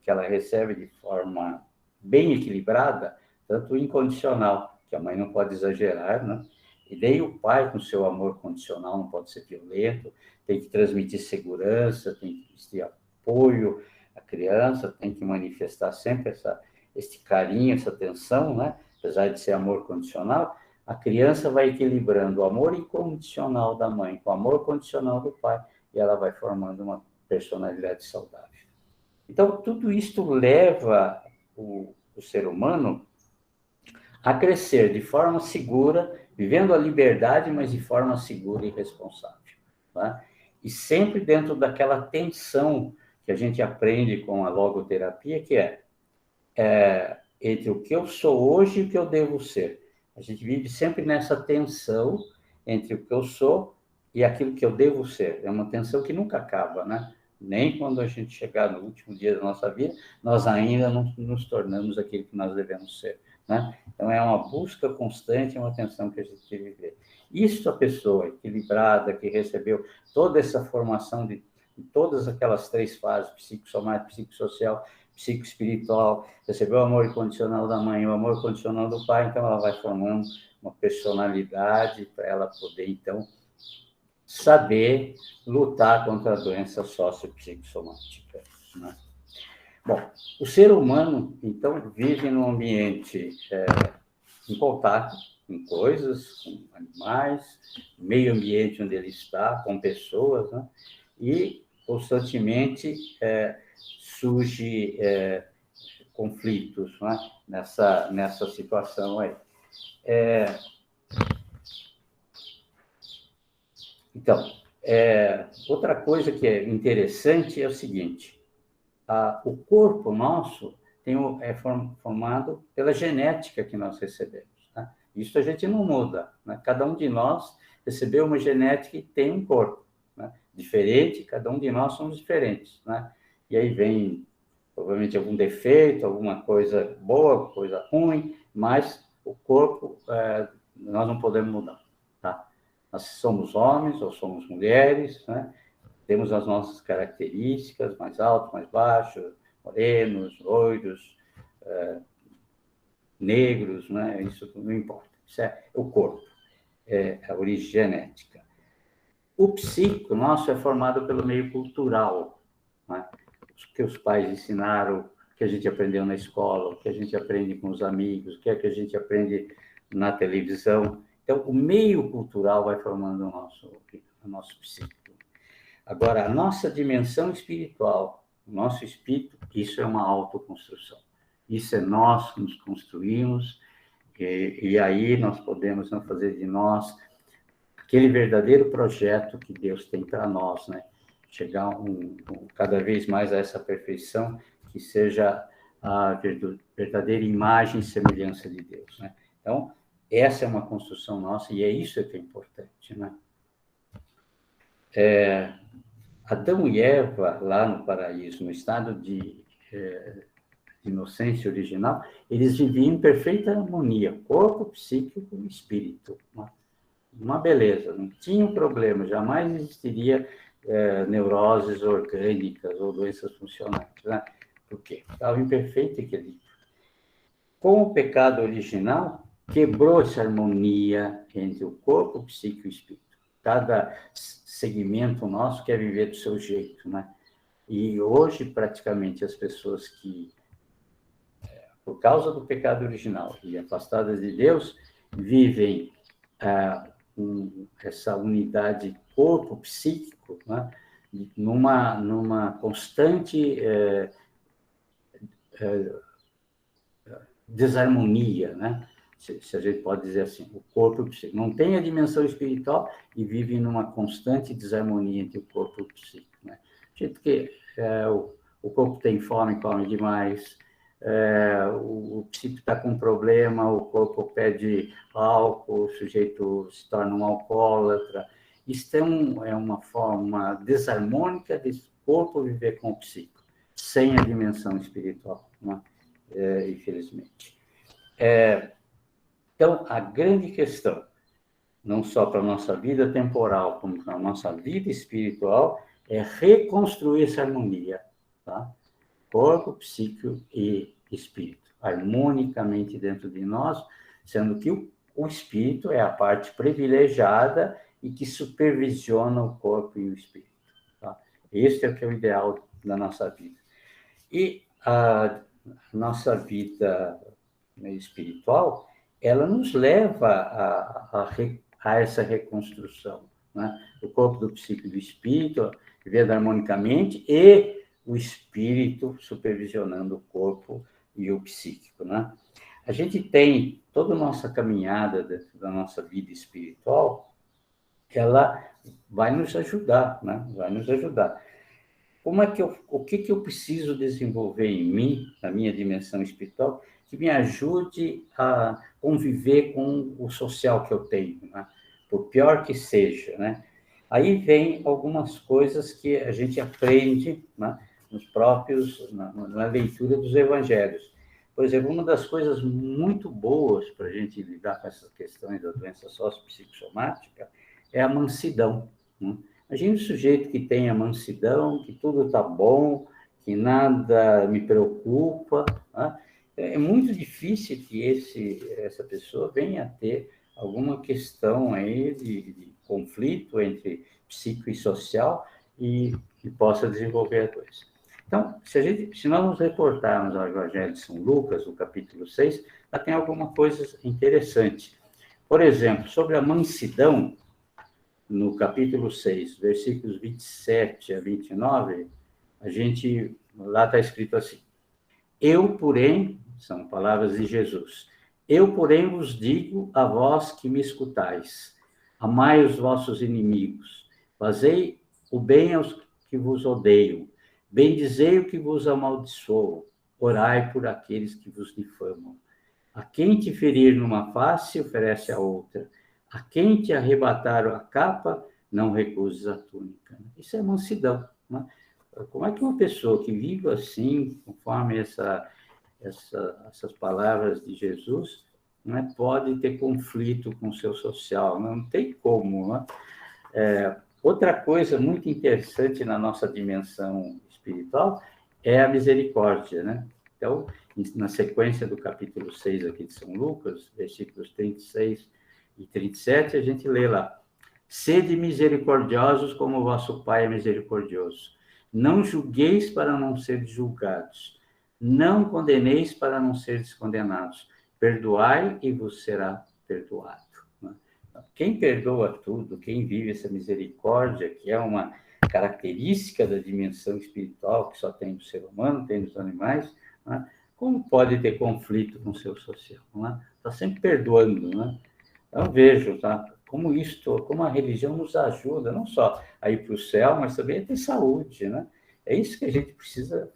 que ela recebe de forma bem equilibrada, tanto incondicional, que a mãe não pode exagerar, né? E daí o pai, com seu amor condicional, não pode ser violento, tem que transmitir segurança, tem que ter apoio à criança, tem que manifestar sempre esse carinho, essa atenção, né? Apesar de ser amor condicional, a criança vai equilibrando o amor incondicional da mãe com o amor condicional do pai, e ela vai formando uma personalidade saudável. Então, tudo isto leva o ser humano a crescer de forma segura, vivendo a liberdade, mas de forma segura e responsável, tá? E sempre dentro daquela tensão que a gente aprende com a logoterapia, que é entre o que eu sou hoje e o que eu devo ser. A gente vive sempre nessa tensão entre o que eu sou e aquilo que eu devo ser. É uma tensão que nunca acaba, né? Nem quando a gente chegar no último dia da nossa vida, nós ainda não nos tornamos aquilo que nós devemos ser, né? Então, é uma busca constante, é uma tensão que a gente tem que viver. Isso, a pessoa equilibrada, que recebeu toda essa formação de todas aquelas 3 fases, psicossomática, psicossocial, psicoespiritual, recebeu o amor incondicional da mãe, o amor condicional do pai, então ela vai formando uma personalidade para ela poder, então, saber lutar contra a doença sociopsicossomática, né? Bom, o ser humano, então, vive num ambiente em contato com coisas, com animais, meio ambiente onde ele está, com pessoas, né? E constantemente surge conflitos, né? nessa situação aí. Então, outra coisa que é interessante é o seguinte: o corpo nosso é formado pela genética que nós recebemos, né? Isso a gente não muda, né? Cada um de nós recebeu uma genética e tem um corpo, né? Diferente, cada um de nós somos diferentes, né? E aí vem, provavelmente, algum defeito, alguma coisa boa, coisa ruim, mas o corpo nós não podemos mudar, tá? Nós somos homens ou somos mulheres, né? Temos as nossas características, mais altos, mais baixos, morenos, loiros, negros, né? Isso não importa. Isso é o corpo, é a origem genética. O psíquico nosso é formado pelo meio cultural, né? O que os pais ensinaram, o que a gente aprendeu na escola, o que a gente aprende com os amigos, o que é que a gente aprende na televisão. Então, o meio cultural vai formando o nosso psíquico. Agora, a nossa dimensão espiritual, o nosso espírito, isso é uma autoconstrução. Isso é nós que nos construímos, e aí nós podemos fazer de nós aquele verdadeiro projeto que Deus tem para nós, né? Chegar cada vez mais a essa perfeição, que seja a verdadeira imagem e semelhança de Deus, né? Então, essa é uma construção nossa, e é isso que é importante, né? Adão e Eva, lá no paraíso, no estado de inocência original, eles viviam em perfeita harmonia, corpo, psíquico e espírito. Uma beleza, não tinha um problema, jamais existiria neuroses orgânicas ou doenças funcionais, né? Por quê? Estava em perfeito equilíbrio. Com o pecado original, quebrou essa harmonia entre o corpo, o psique e o espírito. Cada segmento nosso quer viver do seu jeito, né? E hoje, praticamente, as pessoas que, por causa do pecado original e afastadas de Deus, vivem essa unidade corpo-psíquico, né? numa constante desarmonia, né? Se a gente pode dizer assim, o corpo e o psíquico. Não tem a dimensão espiritual e vive numa constante desarmonia entre o corpo e o psíquico, né? Tipo que o corpo tem fome, come demais, o psíquico está com um problema, o corpo pede álcool, o sujeito se torna um alcoólatra. Isso é uma forma desarmônica desse corpo viver com o psíquico, sem a dimensão espiritual, né? Infelizmente. Então, a grande questão, não só para a nossa vida temporal, como para a nossa vida espiritual, é reconstruir essa harmonia, tá? Corpo, psíquico e espírito, harmonicamente dentro de nós, sendo que o espírito é a parte privilegiada e que supervisiona o corpo e o espírito, tá? Este é o que é o ideal da nossa vida. E a nossa vida espiritual, ela nos leva a essa reconstrução, né? O corpo, do psíquico e do espírito, vivendo harmonicamente, e o espírito supervisionando o corpo e o psíquico, né? A gente tem toda a nossa caminhada dentro da nossa vida espiritual, ela vai nos ajudar, né? Vai nos ajudar. O que eu preciso desenvolver em mim, na minha dimensão espiritual, que me ajude a conviver com o social que eu tenho, né? Por pior que seja, né? Aí vem algumas coisas que a gente aprende, né? Na leitura dos evangelhos. Por exemplo, uma das coisas muito boas para a gente lidar com essas questões da doença sociopsicossomática é a mansidão, né? Imagina o sujeito que tem a mansidão, que tudo está bom, que nada me preocupa, né? É muito difícil que essa pessoa venha a ter alguma questão aí de conflito entre psíquico e social e possa desenvolver a doença. Então, se nós nos reportarmos ao Evangelho de São Lucas, no capítulo 6, lá tem alguma coisa interessante. Por exemplo, sobre a mansidão, no capítulo 6, versículos 27 a 29, lá está escrito assim: eu, porém, são palavras de Jesus, eu, porém, vos digo a vós que me escutais, amai os vossos inimigos, fazei o bem aos que vos odeiam, bendizei o que vos amaldiçoam, orai por aqueles que vos difamam. A quem te ferir numa face, oferece a outra. A quem te arrebatar a capa, não recuses a túnica. Isso é mansidão, né? Como é que uma pessoa que vive assim, conforme essas palavras de Jesus, né, pode ter conflito com o seu social? Não tem como, né? Outra coisa muito interessante na nossa dimensão espiritual é a misericórdia, né? Então, na sequência do capítulo 6 aqui de São Lucas, versículos 36 e 37, a gente lê lá: sede misericordiosos como o vosso Pai é misericordioso. Não julgueis para não seres julgados. Não condeneis para não seres condenados. Perdoai e vos será perdoado. Quem perdoa tudo, quem vive essa misericórdia, que é uma característica da dimensão espiritual que só tem no ser humano, tem nos animais, né? Como pode ter conflito com o seu social? Está sempre perdoando, né? Eu vejo, tá? Como a religião nos ajuda, não só a ir para o céu, mas também a ter saúde, né? É isso que a gente precisa,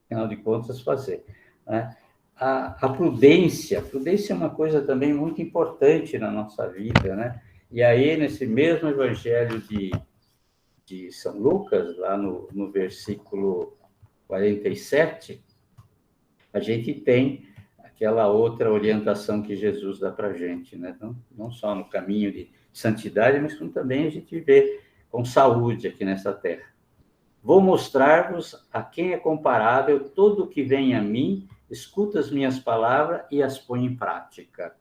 afinal de contas, fazer, né? A prudência é uma coisa também muito importante na nossa vida, né? E aí, nesse mesmo evangelho de de São Lucas, lá no versículo 47, a gente tem aquela outra orientação que Jesus dá para a gente, né? Não só no caminho de santidade, mas como também a gente viver com saúde aqui nessa terra. Vou mostrar-vos a quem é comparável todo o que vem a mim, escuta as minhas palavras e as põe em prática.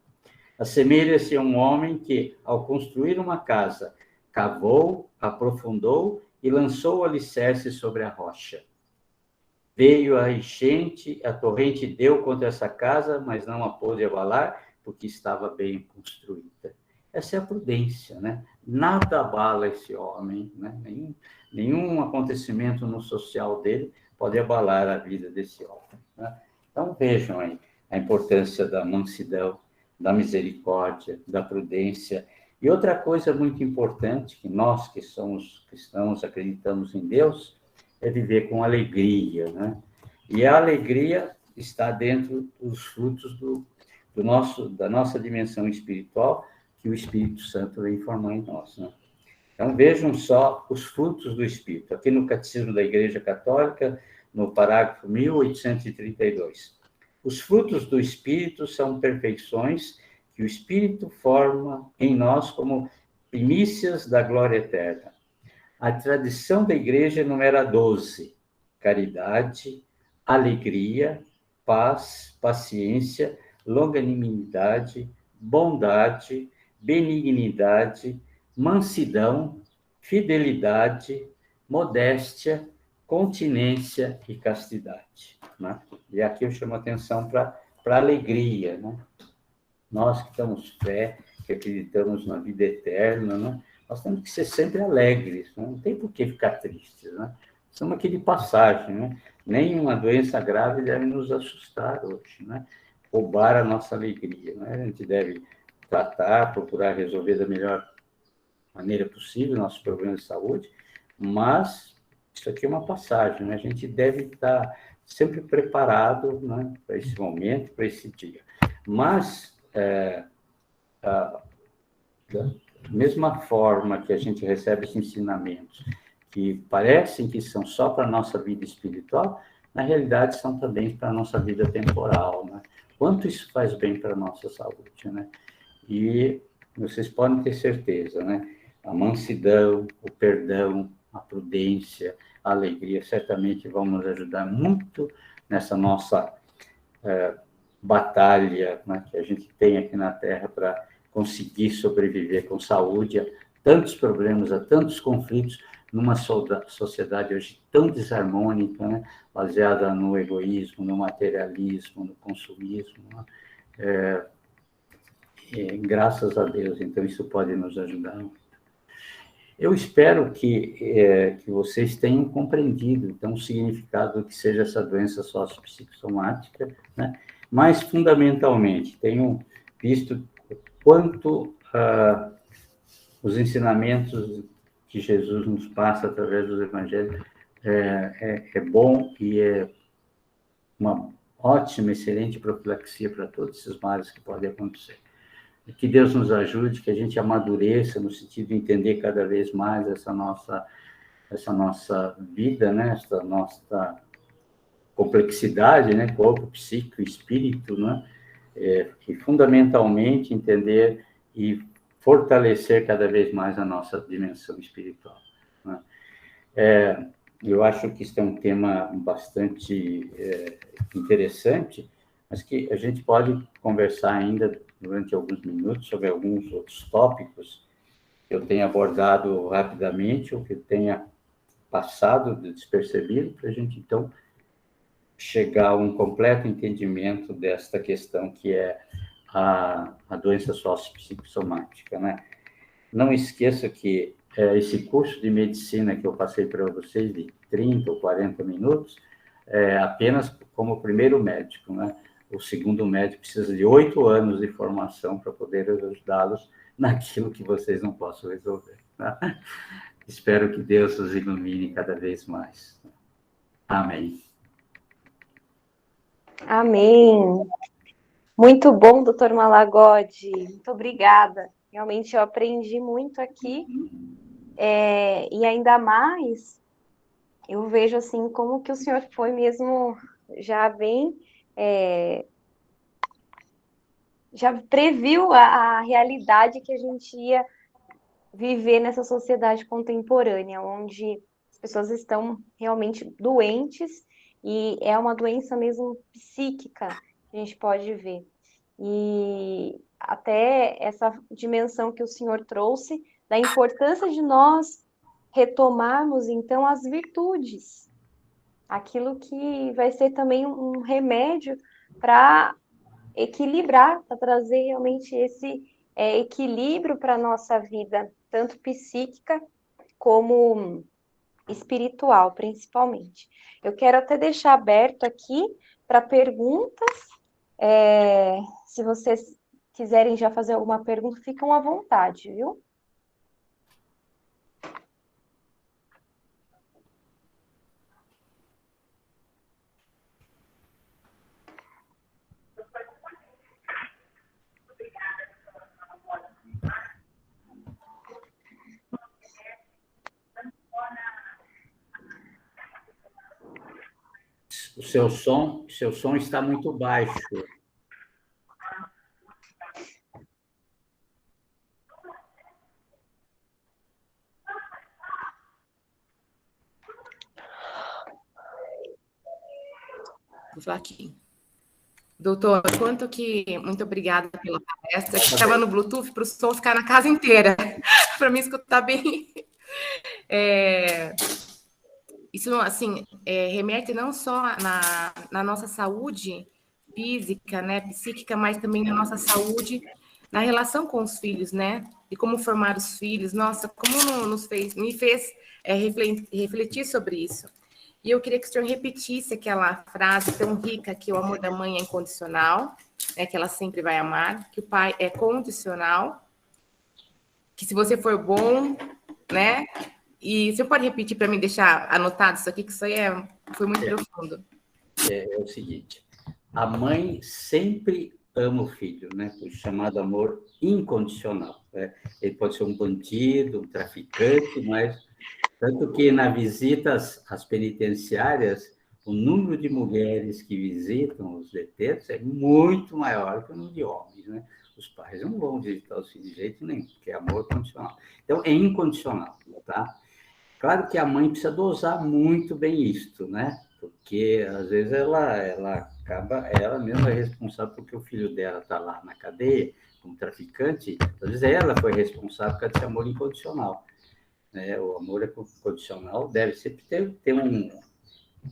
Assemelha-se a um homem que, ao construir uma casa, cavou, aprofundou e lançou o alicerce sobre a rocha. Veio a enchente, a torrente deu contra essa casa, mas não a pôde abalar, porque estava bem construída. Essa é a prudência, né? Nada abala esse homem, né? Nenhum acontecimento no social dele pode abalar a vida desse homem, né? Então, vejam aí a importância da mansidão, da misericórdia, da prudência. E outra coisa muito importante, que nós que somos cristãos, acreditamos em Deus, é viver com alegria, né? E a alegria está dentro dos frutos da nossa dimensão espiritual, que o Espírito Santo vem formar em nós, né? Então, vejam só os frutos do Espírito. Aqui no Catecismo da Igreja Católica, no parágrafo 1832. Os frutos do Espírito são perfeições que o Espírito forma em nós como primícias da glória eterna. A tradição da Igreja enumera 12: caridade, alegria, paz, paciência, longanimidade, bondade, benignidade, mansidão, fidelidade, modéstia, continência e castidade, né? E aqui eu chamo a atenção para a alegria, né? Nós que temos fé, que acreditamos na vida eterna, né? Nós temos que ser sempre alegres, né? Não tem por que ficar tristes, né? Somos aqui de passagem, né? Nenhuma doença grave deve nos assustar hoje, né? Roubar a nossa alegria, né? A gente deve tratar, procurar resolver da melhor maneira possível nossos problemas de saúde, mas isso aqui é uma passagem, né? A gente deve estar sempre preparado, né, para esse momento, para esse dia. Mas, da mesma forma que a gente recebe esses ensinamentos, que parecem que são só para a nossa vida espiritual, na realidade são também para a nossa vida temporal, né? Quanto isso faz bem para a nossa saúde, né? E vocês podem ter certeza, né? A mansidão, o perdão, a prudência, a alegria, certamente vão nos ajudar muito nessa nossa batalha, né, que a gente tem aqui na Terra para conseguir sobreviver com saúde a tantos problemas, a tantos conflitos, numa sociedade hoje tão desarmônica, né, baseada no egoísmo, no materialismo, no consumismo, né? Graças a Deus, então isso pode nos ajudar muito. Eu espero que vocês tenham compreendido, então, o significado do que seja essa doença sociopsicossomática, né? Mas, fundamentalmente, tenho visto quanto os ensinamentos que Jesus nos passa através dos evangelhos é bom e é uma ótima, excelente profilaxia para todos esses males que podem acontecer. Que Deus nos ajude, que a gente amadureça no sentido de entender cada vez mais essa nossa vida, né? Essa nossa complexidade, né? Corpo, psique, espírito, né? E fundamentalmente entender e fortalecer cada vez mais a nossa dimensão espiritual, né? Eu acho que isso é um tema bastante interessante, mas que a gente pode conversar ainda durante alguns minutos sobre alguns outros tópicos que eu tenha abordado rapidamente ou que eu tenha passado despercebido, para a gente, então, chegar a um completo entendimento desta questão que é a doença sociopsicossomática, né? Não esqueça que esse curso de medicina que eu passei para vocês, de 30 ou 40 minutos, é apenas como primeiro médico, né? O segundo médico precisa de 8 anos de formação para poder ajudá-los naquilo que vocês não possam resolver, né? Espero que Deus os ilumine cada vez mais. Amém. Amém. Muito bom, doutor Malagodi. Muito obrigada. Realmente eu aprendi muito aqui. E ainda mais, eu vejo assim como que o Senhor foi mesmo já bem, já previu a realidade que a gente ia viver nessa sociedade contemporânea, onde as pessoas estão realmente doentes e é uma doença mesmo psíquica, a gente pode ver. E até essa dimensão que o Senhor trouxe da importância de nós retomarmos então as virtudes, aquilo que vai ser também um remédio para equilibrar, para trazer realmente esse equilíbrio para a nossa vida, tanto psíquica como espiritual, principalmente. Eu quero até deixar aberto aqui para perguntas. Se vocês quiserem já fazer alguma pergunta, ficam à vontade, viu? O seu som está muito baixo. Vou falar aqui. Doutor, muito obrigada pela palestra. Estava no Bluetooth para o som ficar na casa inteira, para me escutar bem. Isso, assim, remete não só na nossa saúde física, né, psíquica, mas também na nossa saúde, na relação com os filhos, né? E como formar os filhos. Nossa, como me fez refletir sobre isso. E eu queria que o senhor repetisse aquela frase tão rica que o amor da mãe é incondicional, né, que ela sempre vai amar, que o pai é condicional, que se você for bom, né? E você pode repetir para mim, deixar anotado isso aqui, que isso aí foi muito profundo. É o seguinte, a mãe sempre ama o filho, né? O chamado amor incondicional. Né? Ele pode ser um bandido, um traficante, mas tanto que nas visitas às penitenciárias, o número de mulheres que visitam os detentos é muito maior que o número de homens, né? Os pais não vão visitar os filhos de jeito nenhum, porque é amor condicional. Então, é incondicional, tá? Claro que a mãe precisa dosar muito bem isto, né? Porque, às vezes, ela mesma é responsável porque o filho dela está lá na cadeia, como traficante, às vezes ela foi responsável por esse amor incondicional. O amor incondicional deve sempre ter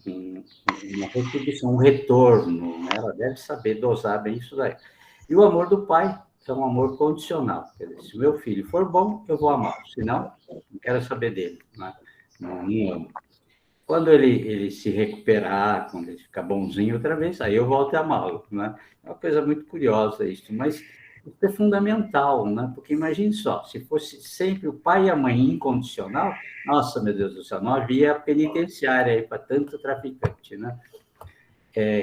uma retribuição, um retorno, né? Ela deve saber dosar bem isso daí. E o amor do pai é um amor condicional. Quer dizer, se o meu filho for bom, eu vou amá-lo. Se não, não quero saber dele, né? Não amo. Quando ele se recuperar, quando ele ficar bonzinho outra vez, aí eu volto a amá-lo, né? É uma coisa muito curiosa isso, mas isso é fundamental, né? Porque imagine só, se fosse sempre o pai e a mãe incondicional, nossa, meu Deus do céu, não havia penitenciária aí para tanto traficante, né?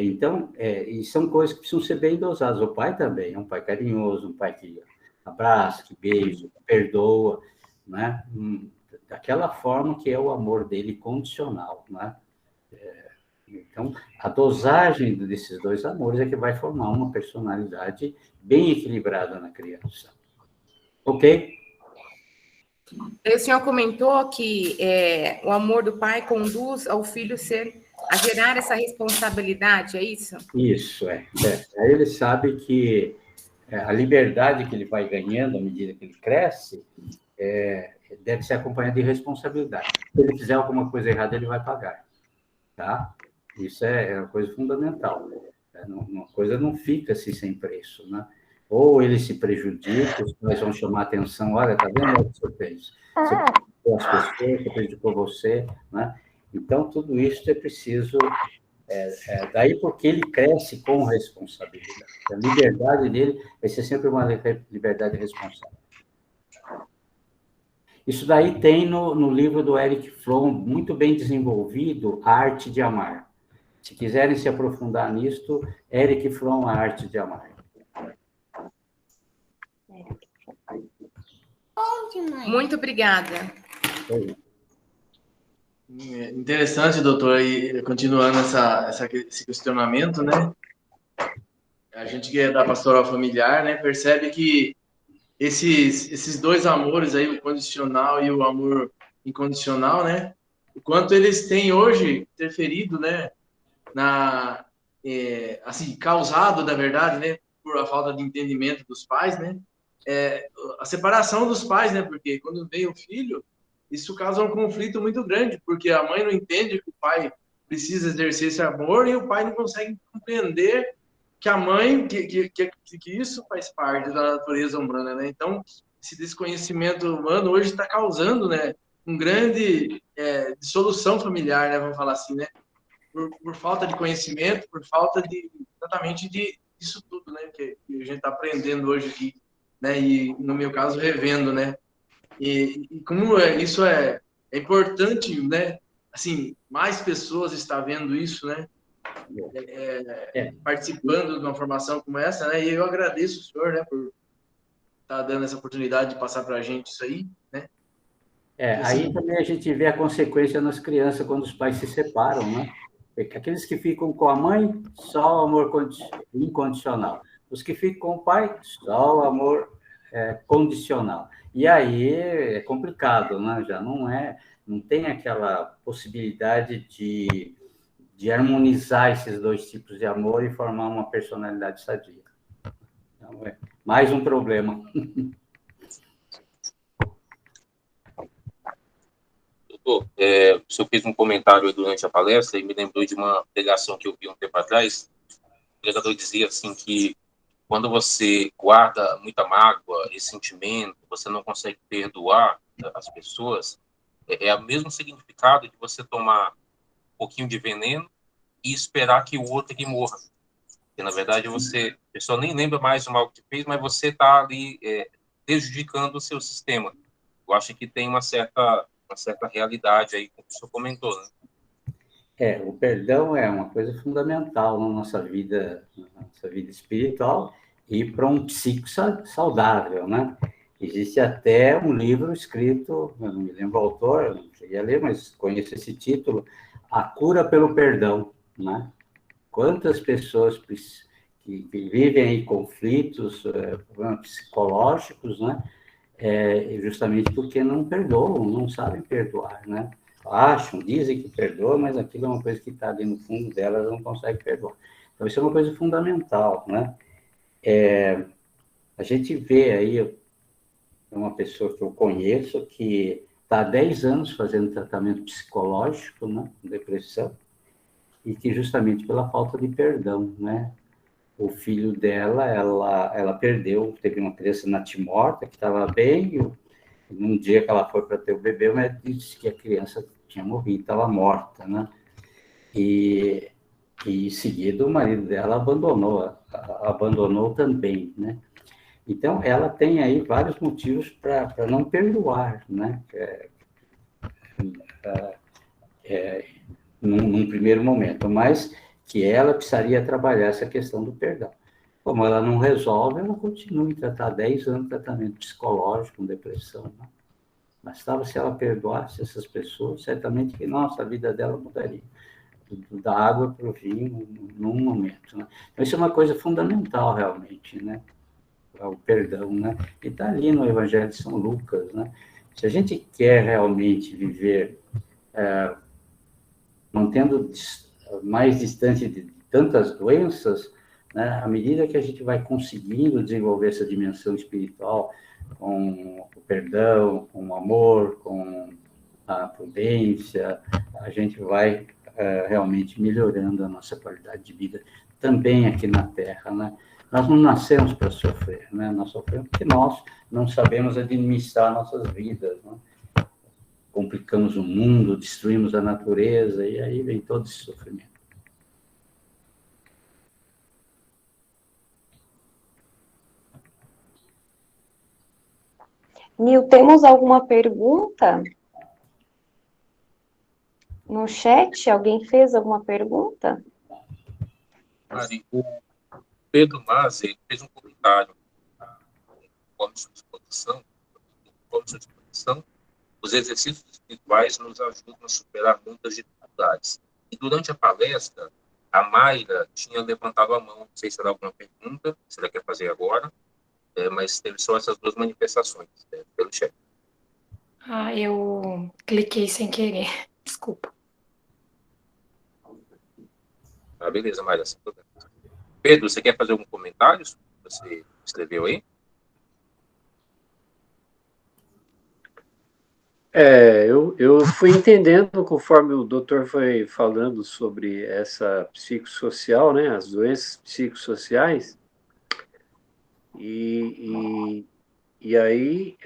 Então, e são coisas que precisam ser bem dosadas. O pai também é um pai carinhoso, um pai que abraça, que beija, que perdoa, né? Daquela forma que é o amor dele condicional, né? Então, a dosagem desses dois amores é que vai formar uma personalidade bem equilibrada na criança. Ok? O senhor comentou que o amor do pai conduz ao filho a gerar essa responsabilidade, é isso? Isso, Aí ele sabe que a liberdade que ele vai ganhando à medida que ele cresce deve ser acompanhada de responsabilidade. Se ele fizer alguma coisa errada, ele vai pagar, tá? Isso é uma coisa fundamental. Uma coisa não fica assim sem preço, né? Ou ele se prejudica, os pais vão chamar a atenção, olha, tá vendo o que você fez? Você prejudicou as pessoas, você prejudicou você, né? Então, tudo isso é preciso... daí porque ele cresce com responsabilidade. A liberdade dele vai ser sempre uma liberdade responsável. Isso daí tem no livro do Erich Fromm, muito bem desenvolvido, A Arte de Amar. Se quiserem se aprofundar nisto, Erich Fromm, A Arte de Amar. Muito obrigada. Interessante, doutor, e continuando esse questionamento, né? A gente que é da pastoral familiar, né, percebe que esses dois amores aí, o condicional e o amor incondicional, né? O quanto eles têm hoje interferido, né? Assim, causado, na verdade, né? Por a falta de entendimento dos pais, né? A separação dos pais, né? Porque quando vem o filho, isso causa um conflito muito grande, porque a mãe não entende que o pai precisa exercer esse amor e o pai não consegue compreender que a mãe, que isso faz parte da natureza humana, né? Então, esse desconhecimento humano hoje está causando, né, um grande dissolução familiar, né, vamos falar assim, né? Por falta de conhecimento, por falta exatamente disso tudo, né, que a gente está aprendendo hoje aqui, né, e no meu caso revendo, né, e como isso é importante, né, assim, mais pessoas estão vendo isso, né, participando de uma formação como essa, né, e eu agradeço o senhor, né, por estar dando essa oportunidade de passar para a gente isso aí, né. Aí também a gente vê a consequência nas crianças quando os pais se separam, né? Aqueles que ficam com a mãe, só o amor incondicional. Os que ficam com o pai, só o amor condicional. E aí é complicado, né? Já não tem aquela possibilidade de harmonizar esses dois tipos de amor e formar uma personalidade sadia. Então, é mais um problema. Doutor, o senhor fez um comentário durante a palestra e me lembrou de uma pregação que eu vi um tempo atrás. O pregador dizia assim que quando você guarda muita mágoa, ressentimento, você não consegue perdoar as pessoas, é o mesmo significado de você tomar um pouquinho de veneno e esperar que o outro que morra. Porque, na verdade, a pessoa nem lembra mais do mal que fez, mas você está ali prejudicando o seu sistema. Eu acho que tem uma certa realidade aí, como o senhor comentou, né? O perdão é uma coisa fundamental na nossa vida espiritual e para um psico saudável, né? Existe até um livro escrito, eu não me lembro o autor, não cheguei a ler, mas conheço esse título, A Cura pelo Perdão, né? Quantas pessoas que vivem aí conflitos, problemas psicológicos, né? Justamente porque não perdoam, não sabem perdoar, né? Acham, dizem que perdoam, mas aquilo é uma coisa que está ali no fundo delas, não consegue perdoar. Então, isso é uma coisa fundamental, né? A gente vê aí uma pessoa que eu conheço que está há 10 anos fazendo tratamento psicológico, né? Depressão, e que justamente pela falta de perdão, né? O filho dela, ela perdeu, teve uma criança natimorta que estava bem, e num dia que ela foi para ter o bebê, o médico disse que a criança tinha morrido, estava morta, né? E em seguida o marido dela abandonou também, né? Então, ela tem aí vários motivos para não perdoar, né? Num primeiro momento, mas que ela precisaria trabalhar essa questão do perdão. Como ela não resolve, ela continua em tratar 10 anos de tratamento psicológico, com depressão, né? Bastava se ela perdoasse essas pessoas, certamente que nossa, a vida dela mudaria. Da água para o vinho, num momento, né? Então, isso é uma coisa fundamental, realmente, né? O perdão, né? E está ali no Evangelho de São Lucas, né? Se a gente quer realmente viver mantendo mais distante de tantas doenças, né? À medida que a gente vai conseguindo desenvolver essa dimensão espiritual com o perdão, com o amor, com a prudência, a gente vai realmente melhorando a nossa qualidade de vida também aqui na Terra, né? Nós não nascemos para sofrer, né? Nós sofremos porque nós não sabemos administrar nossas vidas, né? Complicamos o mundo, destruímos a natureza, e aí vem todo esse sofrimento. Nil, temos alguma pergunta? No chat, alguém fez alguma pergunta? Mari, o Pedro Mazzi fez um comentário conforme sua disposição, os exercícios espirituais nos ajudam a superar muitas dificuldades. E durante a palestra, a Mayra tinha levantado a mão, não sei se era alguma pergunta, se ela quer fazer agora, mas teve só essas duas manifestações pelo chat. Eu cliquei sem querer, desculpa. Beleza, Mayra. Pedro, você quer fazer algum comentário sobre o que você escreveu aí? Eu fui entendendo conforme o doutor foi falando sobre essa psicossocial, né, as doenças psicossociais, e aí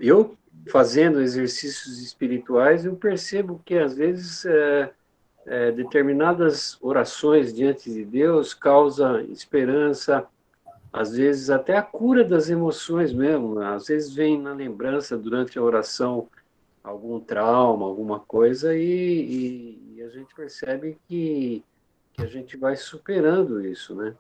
eu fazendo exercícios espirituais, eu percebo que às vezes determinadas orações diante de Deus causa esperança, às vezes até a cura das emoções mesmo, às vezes vem na lembrança durante a oração algum trauma, alguma coisa, e a gente percebe que a gente vai superando isso, né?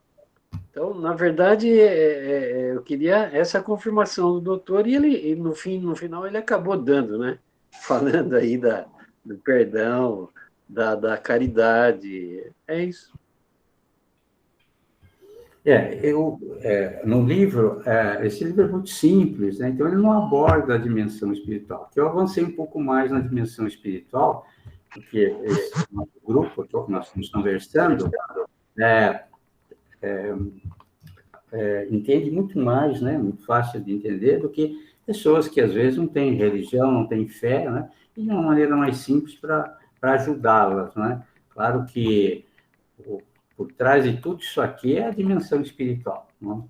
Então, na verdade, eu queria essa confirmação do doutor, e ele, no final, ele acabou dando, né? Falando aí do perdão, da caridade, é isso. No livro, esse livro é muito simples, né? Então ele não aborda a dimensão espiritual. Eu avancei um pouco mais na dimensão espiritual, porque esse nosso grupo que nós estamos conversando entende muito mais, né? Muito fácil de entender do que pessoas que às vezes não têm religião, não têm fé, né? E de uma maneira mais simples para ajudá-las, né? Claro que por trás de tudo isso aqui é a dimensão espiritual. Né?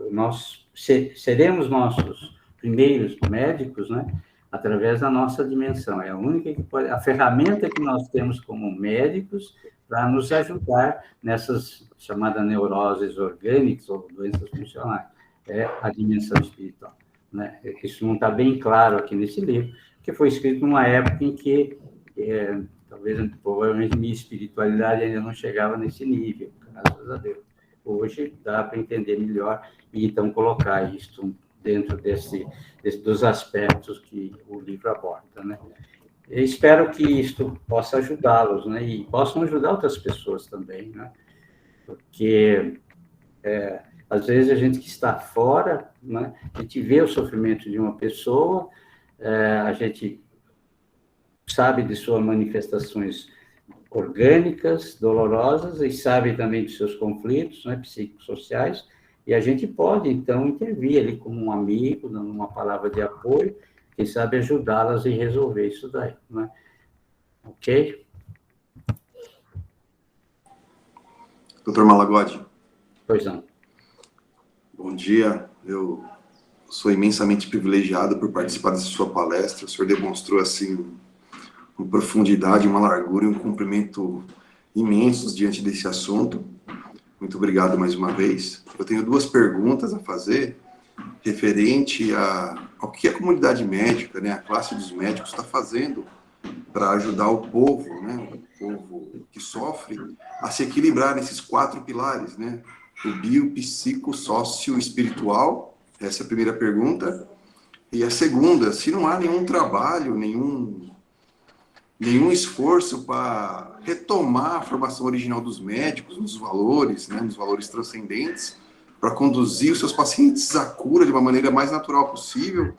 Nós seremos nossos primeiros médicos, né? Através da nossa dimensão. É a única a ferramenta que nós temos como médicos para nos ajudar nessas chamadas neuroses orgânicas ou doenças funcionais. É a dimensão espiritual. Né? Isso não está bem claro aqui nesse livro, que foi escrito numa época em que provavelmente minha espiritualidade ainda não chegava nesse nível, graças a Deus. Hoje dá para entender melhor e então colocar isso dentro dos aspectos que o livro aborda, né? Eu espero que isto possa ajudá-los, né? E possam ajudar outras pessoas também, né? Porque às vezes a gente que está fora, né? A gente vê o sofrimento de uma pessoa, a gente sabe de suas manifestações orgânicas, dolorosas, e sabe também de seus conflitos, né, psicossociais, e a gente pode, então, intervir ali como um amigo, dando uma palavra de apoio, quem sabe ajudá-las a resolver isso daí, né? Ok? Doutor Malagodi. Pois não. Bom dia, eu sou imensamente privilegiado por participar dessa sua palestra, o senhor demonstrou, assim, uma profundidade, uma largura e um cumprimento imensos diante desse assunto. Muito obrigado mais uma vez. Eu tenho duas perguntas a fazer referente ao que a comunidade médica, né, a classe dos médicos está fazendo para ajudar o povo, né, o povo que sofre, a se equilibrar nesses 4 pilares, né, o bio, psico, sócio, espiritual. Essa é a primeira pergunta. E a segunda, se não há nenhum trabalho, nenhum esforço para retomar a formação original dos médicos, nos valores, né, nos valores transcendentes, para conduzir os seus pacientes à cura de uma maneira mais natural possível.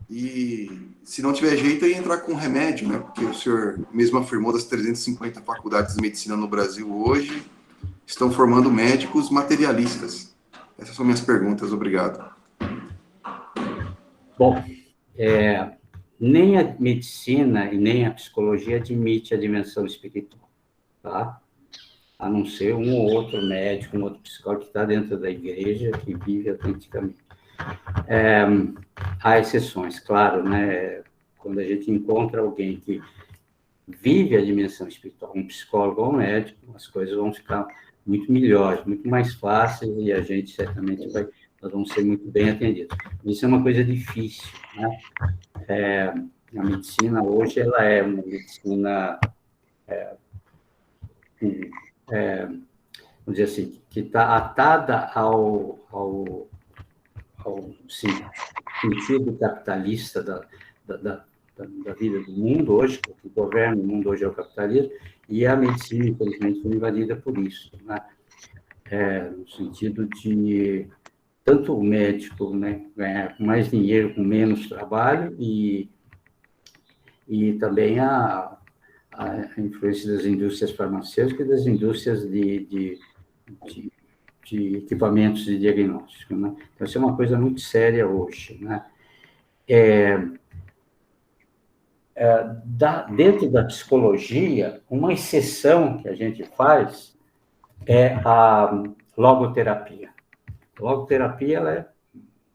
E, se não tiver jeito, aí entrar com remédio, né, porque o senhor mesmo afirmou das 350 faculdades de medicina no Brasil hoje, estão formando médicos materialistas. Essas são minhas perguntas. Obrigado. Bom, nem a medicina e nem a psicologia admite a dimensão espiritual, tá? A não ser um ou outro médico, um outro psicólogo que está dentro da igreja, que vive autenticamente. Há exceções, claro, né? Quando a gente encontra alguém que vive a dimensão espiritual, um psicólogo ou um médico, as coisas vão ficar muito melhores, muito mais fáceis, e a gente certamente nós vamos ser muito bem atendidos. Isso é uma coisa difícil, né? A medicina hoje ela é uma medicina, vamos dizer assim, que está atada ao sentido capitalista da vida do mundo hoje, o que governa o mundo hoje é o capitalismo, e a medicina, infelizmente, foi invadida por isso, né? No sentido de tanto o médico, né, ganhar mais dinheiro com menos trabalho e também a influência das indústrias farmacêuticas e das indústrias de equipamentos de diagnóstico, né? Então, isso é uma coisa muito séria hoje, né? Dentro da psicologia, uma exceção que a gente faz é a logoterapia. A logoterapia, ela é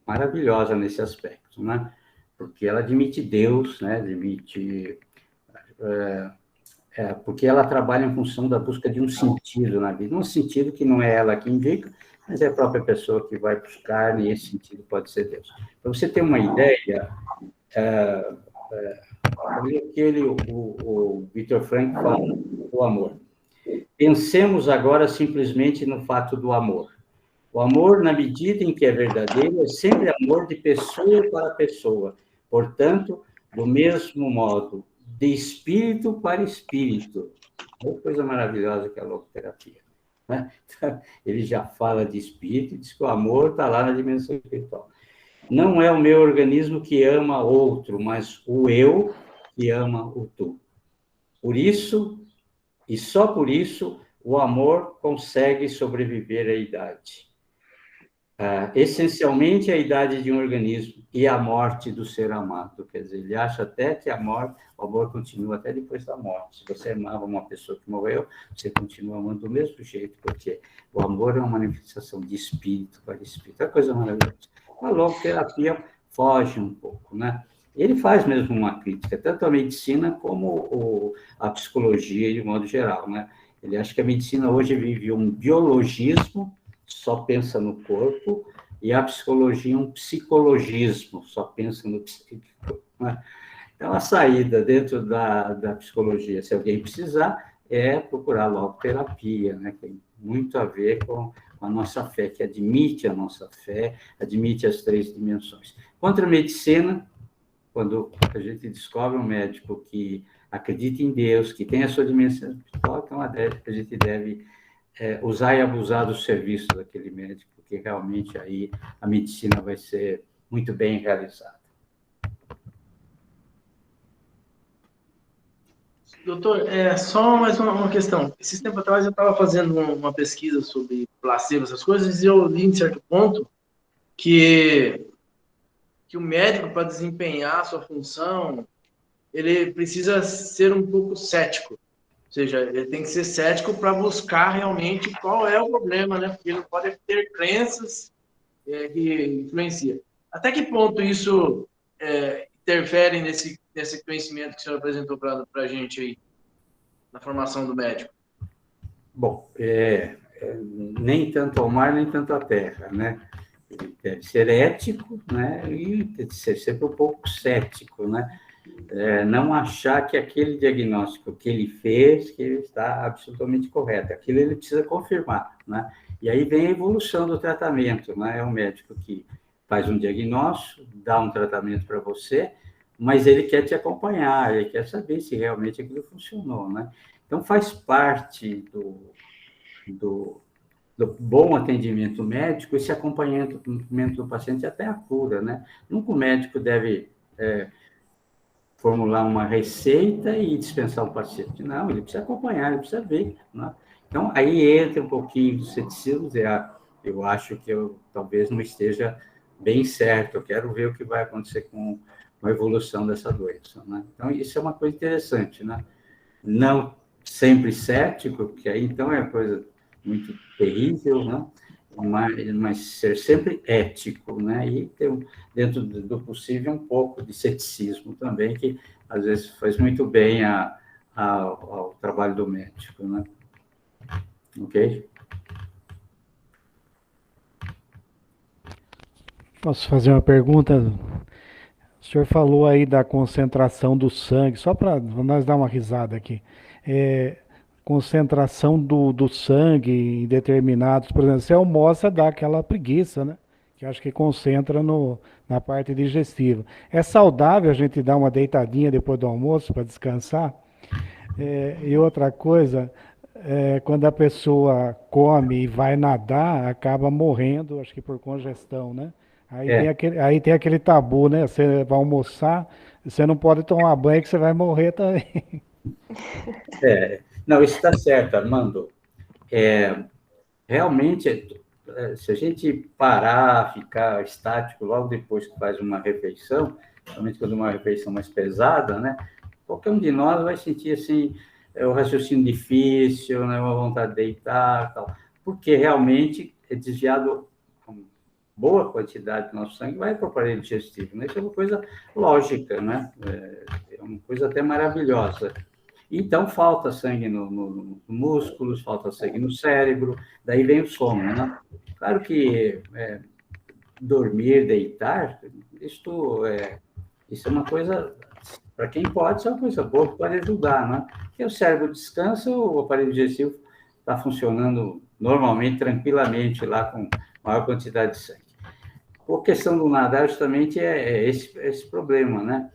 maravilhosa nesse aspecto, né? Porque ela admite Deus, né? Porque ela trabalha em função da busca de um sentido na vida, um sentido que não é ela que indica, mas é a própria pessoa que vai buscar, e esse sentido pode ser Deus. Para você ter uma ideia, o Viktor Frankl fala do amor. Pensemos agora simplesmente no fato do amor. O amor, na medida em que é verdadeiro, é sempre amor de pessoa para pessoa. Portanto, do mesmo modo, de espírito para espírito. Uma coisa maravilhosa que é a logoterapia, né? Ele já fala de espírito e diz que o amor está lá na dimensão espiritual. Não é o meu organismo que ama outro, mas o eu que ama o tu. Por isso, e só por isso, o amor consegue sobreviver à idade. Essencialmente a idade de um organismo e a morte do ser amado. Quer dizer, ele acha até que o amor continua até depois da morte. Se você amava uma pessoa que morreu, você continua amando do mesmo jeito, porque o amor é uma manifestação de espírito para espírito. É uma coisa maravilhosa. A logoterapia foge um pouco, né? Ele faz mesmo uma crítica, tanto à medicina como à psicologia, de modo geral, né? Ele acha que a medicina hoje vive um biologismo, só pensa no corpo, e a psicologia um psicologismo, só pensa no psíquico, né? Então, a saída dentro da psicologia, se alguém precisar, é procurar logoterapia, né? Tem muito a ver com a nossa fé, que admite a nossa fé, admite as 3 dimensões. Contra a medicina, quando a gente descobre um médico que acredita em Deus, que tem a sua dimensão espiritual, então a gente deve usar e abusar do serviço daquele médico, porque realmente aí a medicina vai ser muito bem realizada. Doutor, só mais uma questão. Esses tempos atrás eu estava fazendo uma pesquisa sobre placebo, essas coisas, e eu li em certo ponto que o médico, para desempenhar a sua função, ele precisa ser um pouco cético. Ou seja, ele tem que ser cético para buscar realmente qual é o problema, né? Porque ele não pode ter crenças que influenciam. Até que ponto isso interfere nesse conhecimento que o senhor apresentou para a gente aí, na formação do médico? Bom, nem tanto ao mar, nem tanto à terra, né? Ele deve ser ético, né? E deve ser sempre um pouco cético, né? Não achar que aquele diagnóstico que ele fez, que ele está absolutamente correto. Aquilo ele precisa confirmar, né? E aí vem a evolução do tratamento, né? É um médico que faz um diagnóstico, dá um tratamento para você, mas ele quer te acompanhar, ele quer saber se realmente aquilo funcionou, né? Então, faz parte do bom atendimento médico esse acompanhamento do paciente até a cura, né? Nunca o médico deve formular uma receita e dispensar o paciente. Não, ele precisa acompanhar, ele precisa ver, né? Então, aí entra um pouquinho do ceticismo, eu acho que eu talvez não esteja bem certo, eu quero ver o que vai acontecer com a evolução dessa doença, né? Então, isso é uma coisa interessante, né? Não sempre cético, porque aí, então, é uma coisa muito terrível, né? Mas ser sempre ético, né? E ter, dentro do possível, um pouco de ceticismo também, que às vezes faz muito bem ao trabalho do médico, né? Ok? Posso fazer uma pergunta? O senhor falou aí da concentração do sangue, só para nós dar uma risada aqui. Concentração do sangue em determinados, por exemplo, você almoça, dá aquela preguiça, né? que acho que concentra na parte digestiva. É saudável a gente dar uma deitadinha depois do almoço para descansar? E outra coisa, quando a pessoa come e vai nadar, acaba morrendo, acho que por congestão, né? É, Aí tem aquele tabu, né? Você vai almoçar, você não pode tomar banho que você vai morrer também. não, isso está certo, Armando. Realmente, se a gente parar, ficar estático logo depois que faz uma refeição, principalmente quando é uma refeição mais pesada, né? Qualquer um de nós vai sentir assim, o raciocínio difícil, né? Uma vontade de deitar, tal, porque realmente é desviado uma boa quantidade do nosso sangue, vai para o aparelho digestivo, né? Isso é uma coisa lógica, né? É uma coisa até maravilhosa. Então, falta sangue nos músculos, falta sangue no cérebro, daí vem o sono, né? Claro que dormir, deitar, isso é uma coisa, para quem pode, isso é uma coisa boa, que pode ajudar, né? Porque o cérebro descansa, o aparelho digestivo está funcionando normalmente, tranquilamente, lá com maior quantidade de sangue. A questão do nadar, justamente, é esse problema, né?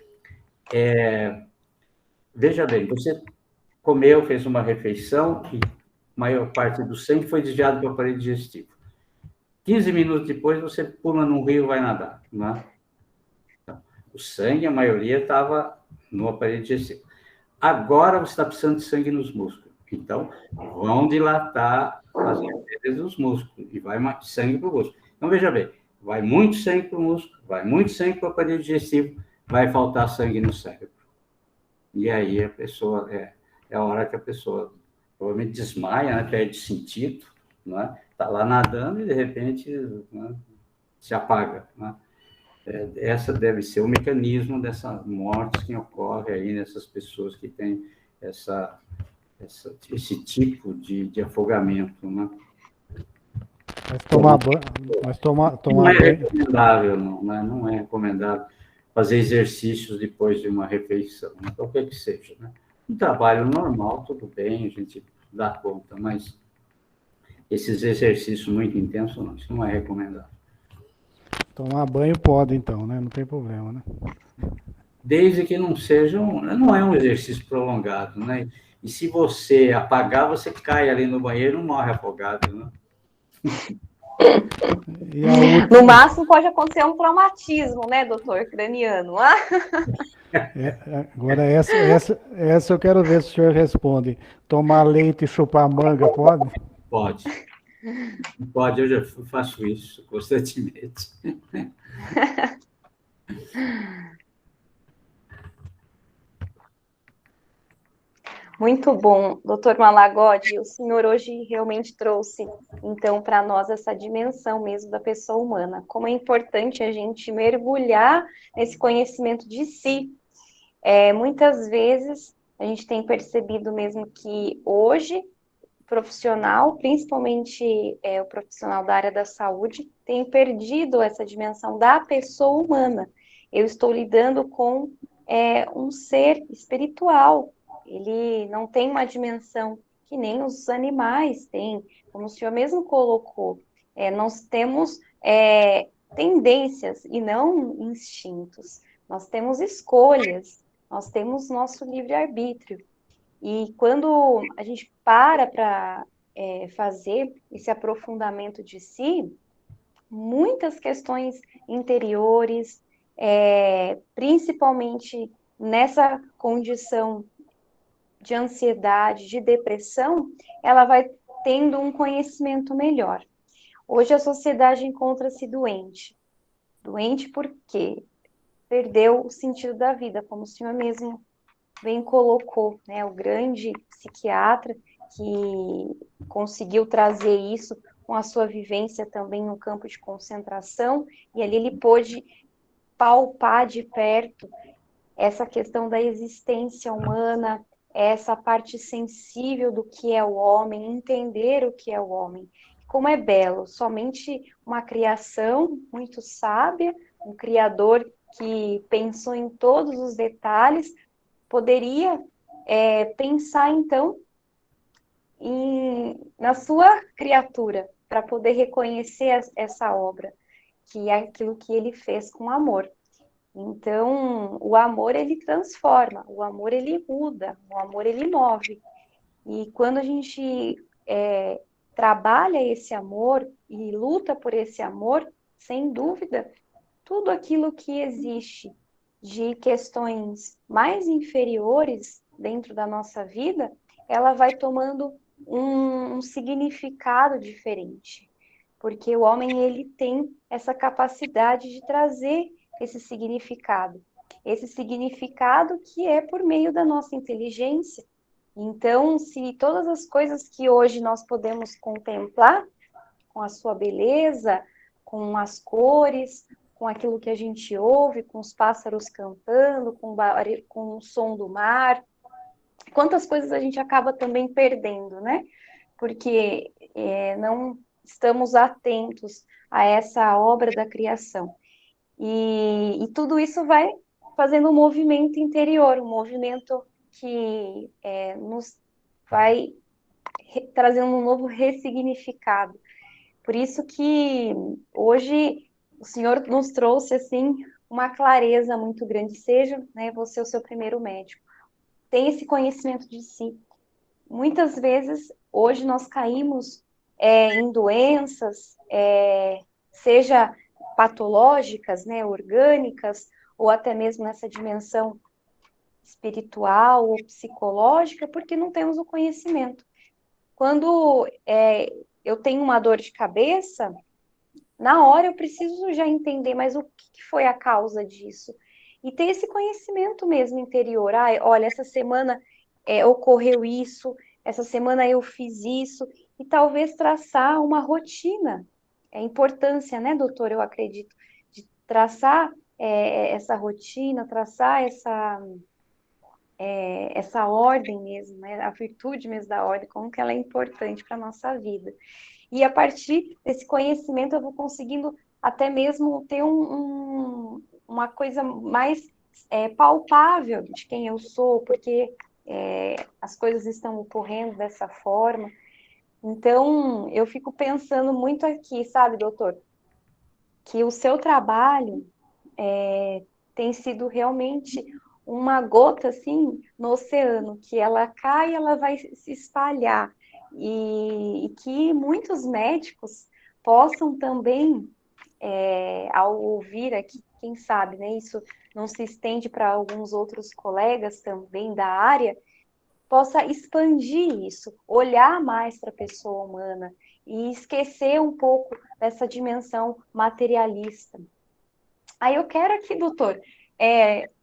Veja bem, você comeu, fez uma refeição e a maior parte do sangue foi desviado para o aparelho digestivo. 15 minutos depois, você pula num rio e vai nadar, né? Então, o sangue, a maioria, estava no aparelho digestivo. Agora, você está precisando de sangue nos músculos. Então, vão dilatar as artérias dos músculos e vai sangue para o músculo. Então, veja bem, vai muito sangue para o músculo, vai muito sangue para o aparelho digestivo, vai faltar sangue no cérebro. E aí a pessoa, é a hora que a pessoa provavelmente desmaia, né, perde sentido, né, está lá nadando e de repente, né, se apaga, né. Essa deve ser o mecanismo dessa morte que ocorre aí nessas pessoas que têm esse tipo de afogamento, né. Mas tomar Não é banho. recomendável, não é recomendável fazer exercícios depois de uma refeição, né? Qualquer que seja, né? Um trabalho normal, tudo bem, a gente dá conta, mas esses exercícios muito intensos, não, isso não é recomendável. Tomar banho pode, então, né? Não tem problema, né? Desde que não é um exercício prolongado, né? E se você apagar, você cai ali no banheiro e não morre afogado, né? No máximo pode acontecer um traumatismo, né, doutor craniano? Agora, essa eu quero ver se o senhor responde. Tomar leite e chupar manga, pode? Pode. Pode, eu já faço isso constantemente. Muito bom, doutor Malagodi, o senhor hoje realmente trouxe, então, para nós essa dimensão mesmo da pessoa humana, como é importante a gente mergulhar nesse conhecimento de si. Muitas vezes, a gente tem percebido mesmo que hoje, o profissional, principalmente o profissional da área da saúde, tem perdido essa dimensão da pessoa humana. Eu estou lidando com um ser espiritual. Ele não tem uma dimensão que nem os animais têm, como o senhor mesmo colocou. Nós temos tendências e não instintos. Nós temos escolhas, nós temos nosso livre-arbítrio. E quando a gente para fazer esse aprofundamento de si, muitas questões interiores, principalmente nessa condição de ansiedade, de depressão, ela vai tendo um conhecimento melhor. Hoje a sociedade encontra-se doente. Doente porque perdeu o sentido da vida, como o senhor mesmo bem colocou, né? O grande psiquiatra que conseguiu trazer isso com a sua vivência também no campo de concentração, e ali ele pôde palpar de perto essa questão da existência humana, essa parte sensível do que é o homem, entender o que é o homem. Como é belo, somente uma criação muito sábia, um criador que pensou em todos os detalhes, poderia pensar, então, na sua criatura, para poder reconhecer essa obra. que é aquilo que ele fez com amor. Então, o amor, ele transforma, o amor, ele muda, o amor, ele move. E quando a gente trabalha esse amor e luta por esse amor, sem dúvida, tudo aquilo que existe de questões mais inferiores dentro da nossa vida, ela vai tomando um significado diferente. Porque o homem, ele tem essa capacidade de trazer esse significado que é por meio da nossa inteligência. Então, se todas as coisas que hoje nós podemos contemplar, com a sua beleza, com as cores, com aquilo que a gente ouve, com os pássaros cantando, com o som do mar, quantas coisas a gente acaba também perdendo, né? Porque não estamos atentos a essa obra da criação. E tudo isso vai fazendo um movimento interior, um movimento que nos vai trazendo um novo ressignificado. Por isso que hoje o Senhor nos trouxe assim uma clareza muito grande. Seja, né, você o seu primeiro médico. Tenha esse conhecimento de si. Muitas vezes, hoje nós caímos em doenças, seja patológicas, né, orgânicas, ou até mesmo nessa dimensão espiritual ou psicológica, porque não temos o conhecimento. Quando eu tenho uma dor de cabeça, na hora eu preciso já entender, mas o que foi a causa disso? E ter esse conhecimento mesmo interior. Olha, essa semana ocorreu isso, essa semana eu fiz isso, e talvez traçar uma rotina. É a importância, né, doutor, eu acredito, de traçar essa rotina, traçar essa ordem mesmo, né, a virtude mesmo da ordem, como que ela é importante para a nossa vida. E a partir desse conhecimento eu vou conseguindo até mesmo ter uma coisa mais palpável de quem eu sou, porque as coisas estão ocorrendo dessa forma. Então, eu fico pensando muito aqui, sabe, doutor, que o seu trabalho tem sido realmente uma gota, assim, no oceano, que ela cai e ela vai se espalhar. E que muitos médicos possam também, ao ouvir aqui, quem sabe, né, isso não se estende para alguns outros colegas também da área, possa expandir isso, olhar mais para a pessoa humana e esquecer um pouco dessa dimensão materialista. Aí eu quero aqui, doutor,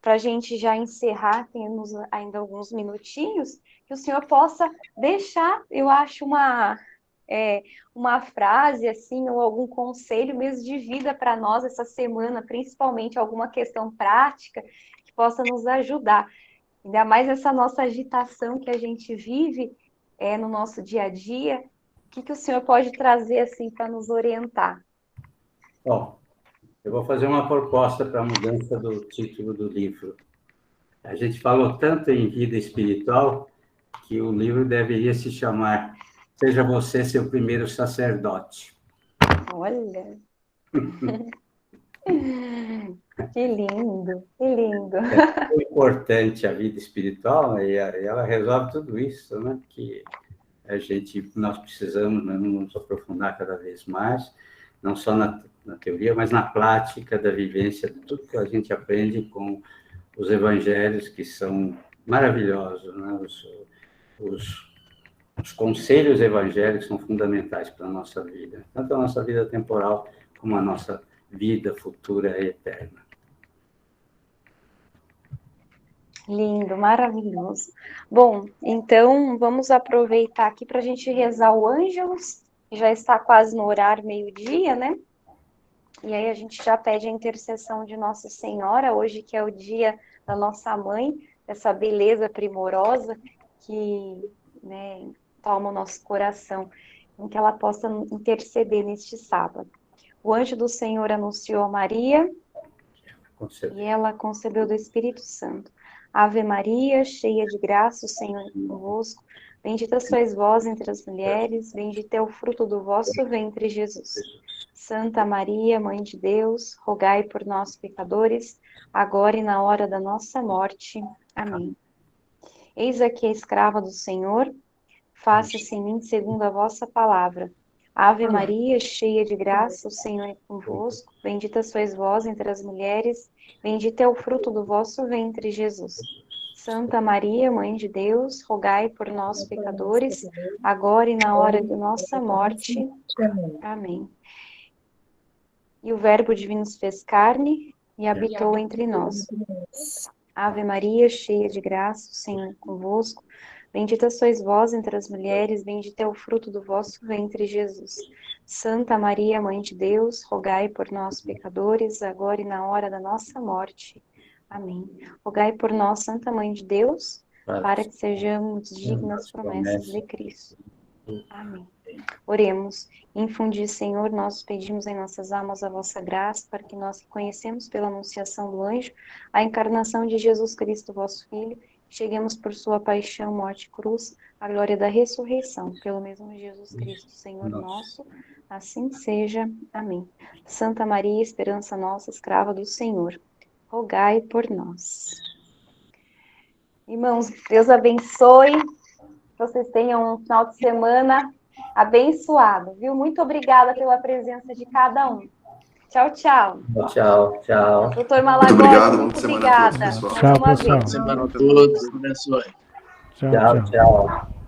para a gente já encerrar, temos ainda alguns minutinhos, que o senhor possa deixar, eu acho, uma frase, assim, ou algum conselho mesmo de vida para nós essa semana, principalmente alguma questão prática que possa nos ajudar. Ainda mais essa nossa agitação que a gente vive no nosso dia a dia. O que o senhor pode trazer assim para nos orientar? Bom, eu vou fazer uma proposta para a mudança do título do livro. A gente falou tanto em vida espiritual que o livro deveria se chamar Seja Você Seu Primeiro Sacerdote. Olha! Que lindo, que lindo. É muito importante a vida espiritual, né? E ela resolve tudo isso, né? Que nós precisamos, né, nos aprofundar cada vez mais, não só na teoria, mas na prática da vivência, de tudo que a gente aprende com os evangelhos, que são maravilhosos, né? Os conselhos evangélicos são fundamentais para a nossa vida, tanto a nossa vida temporal como a nossa vida futura e eterna. Lindo, maravilhoso. Bom, então vamos aproveitar aqui para a gente rezar o Ângelus, que já está quase no horário meio-dia, né? E aí a gente já pede a intercessão de Nossa Senhora, hoje que é o dia da nossa mãe, dessa beleza primorosa que, né, toma o nosso coração, em que ela possa interceder neste sábado. O anjo do Senhor anunciou a Maria, e ela concebeu do Espírito Santo. Ave Maria, cheia de graça, o Senhor é convosco. Bendita sois vós entre as mulheres, bendito é o fruto do vosso ventre, Jesus. Santa Maria, Mãe de Deus, rogai por nós, pecadores, agora e na hora da nossa morte. Amém. Eis aqui a escrava do Senhor, faça-se em mim segundo a vossa palavra. Ave Maria, cheia de graça, o Senhor é convosco, bendita sois vós entre as mulheres, bendito é o fruto do vosso ventre, Jesus. Santa Maria, Mãe de Deus, rogai por nós, pecadores, agora e na hora de nossa morte. Amém. E o Verbo divino se fez carne e habitou entre nós. Ave Maria, cheia de graça, o Senhor é convosco, bendita sois vós entre as mulheres, bendito é o fruto do vosso ventre, Jesus. Santa Maria, Mãe de Deus, rogai por nós, pecadores, agora e na hora da nossa morte. Amém. Rogai por nós, Santa Mãe de Deus, para que sejamos dignas das promessas de Cristo. Amém. Oremos. Infundi, Senhor, nós pedimos em nossas almas a vossa graça, para que nós que conhecemos pela anunciação do anjo a encarnação de Jesus Cristo, vosso Filho, cheguemos por sua paixão, morte e cruz, à glória da ressurreição, pelo mesmo Jesus Cristo, Senhor nosso, assim seja. Amém. Santa Maria, esperança nossa, escrava do Senhor, rogai por nós. Irmãos, Deus abençoe, que vocês tenham um final de semana abençoado, viu? Muito obrigada pela presença de cada um. Tchau, tchau. Tchau, tchau. Doutor Malagodi, muito obrigada. Tchau, pessoal. Boa semana a todos. Abençoe. Tchau, tchau.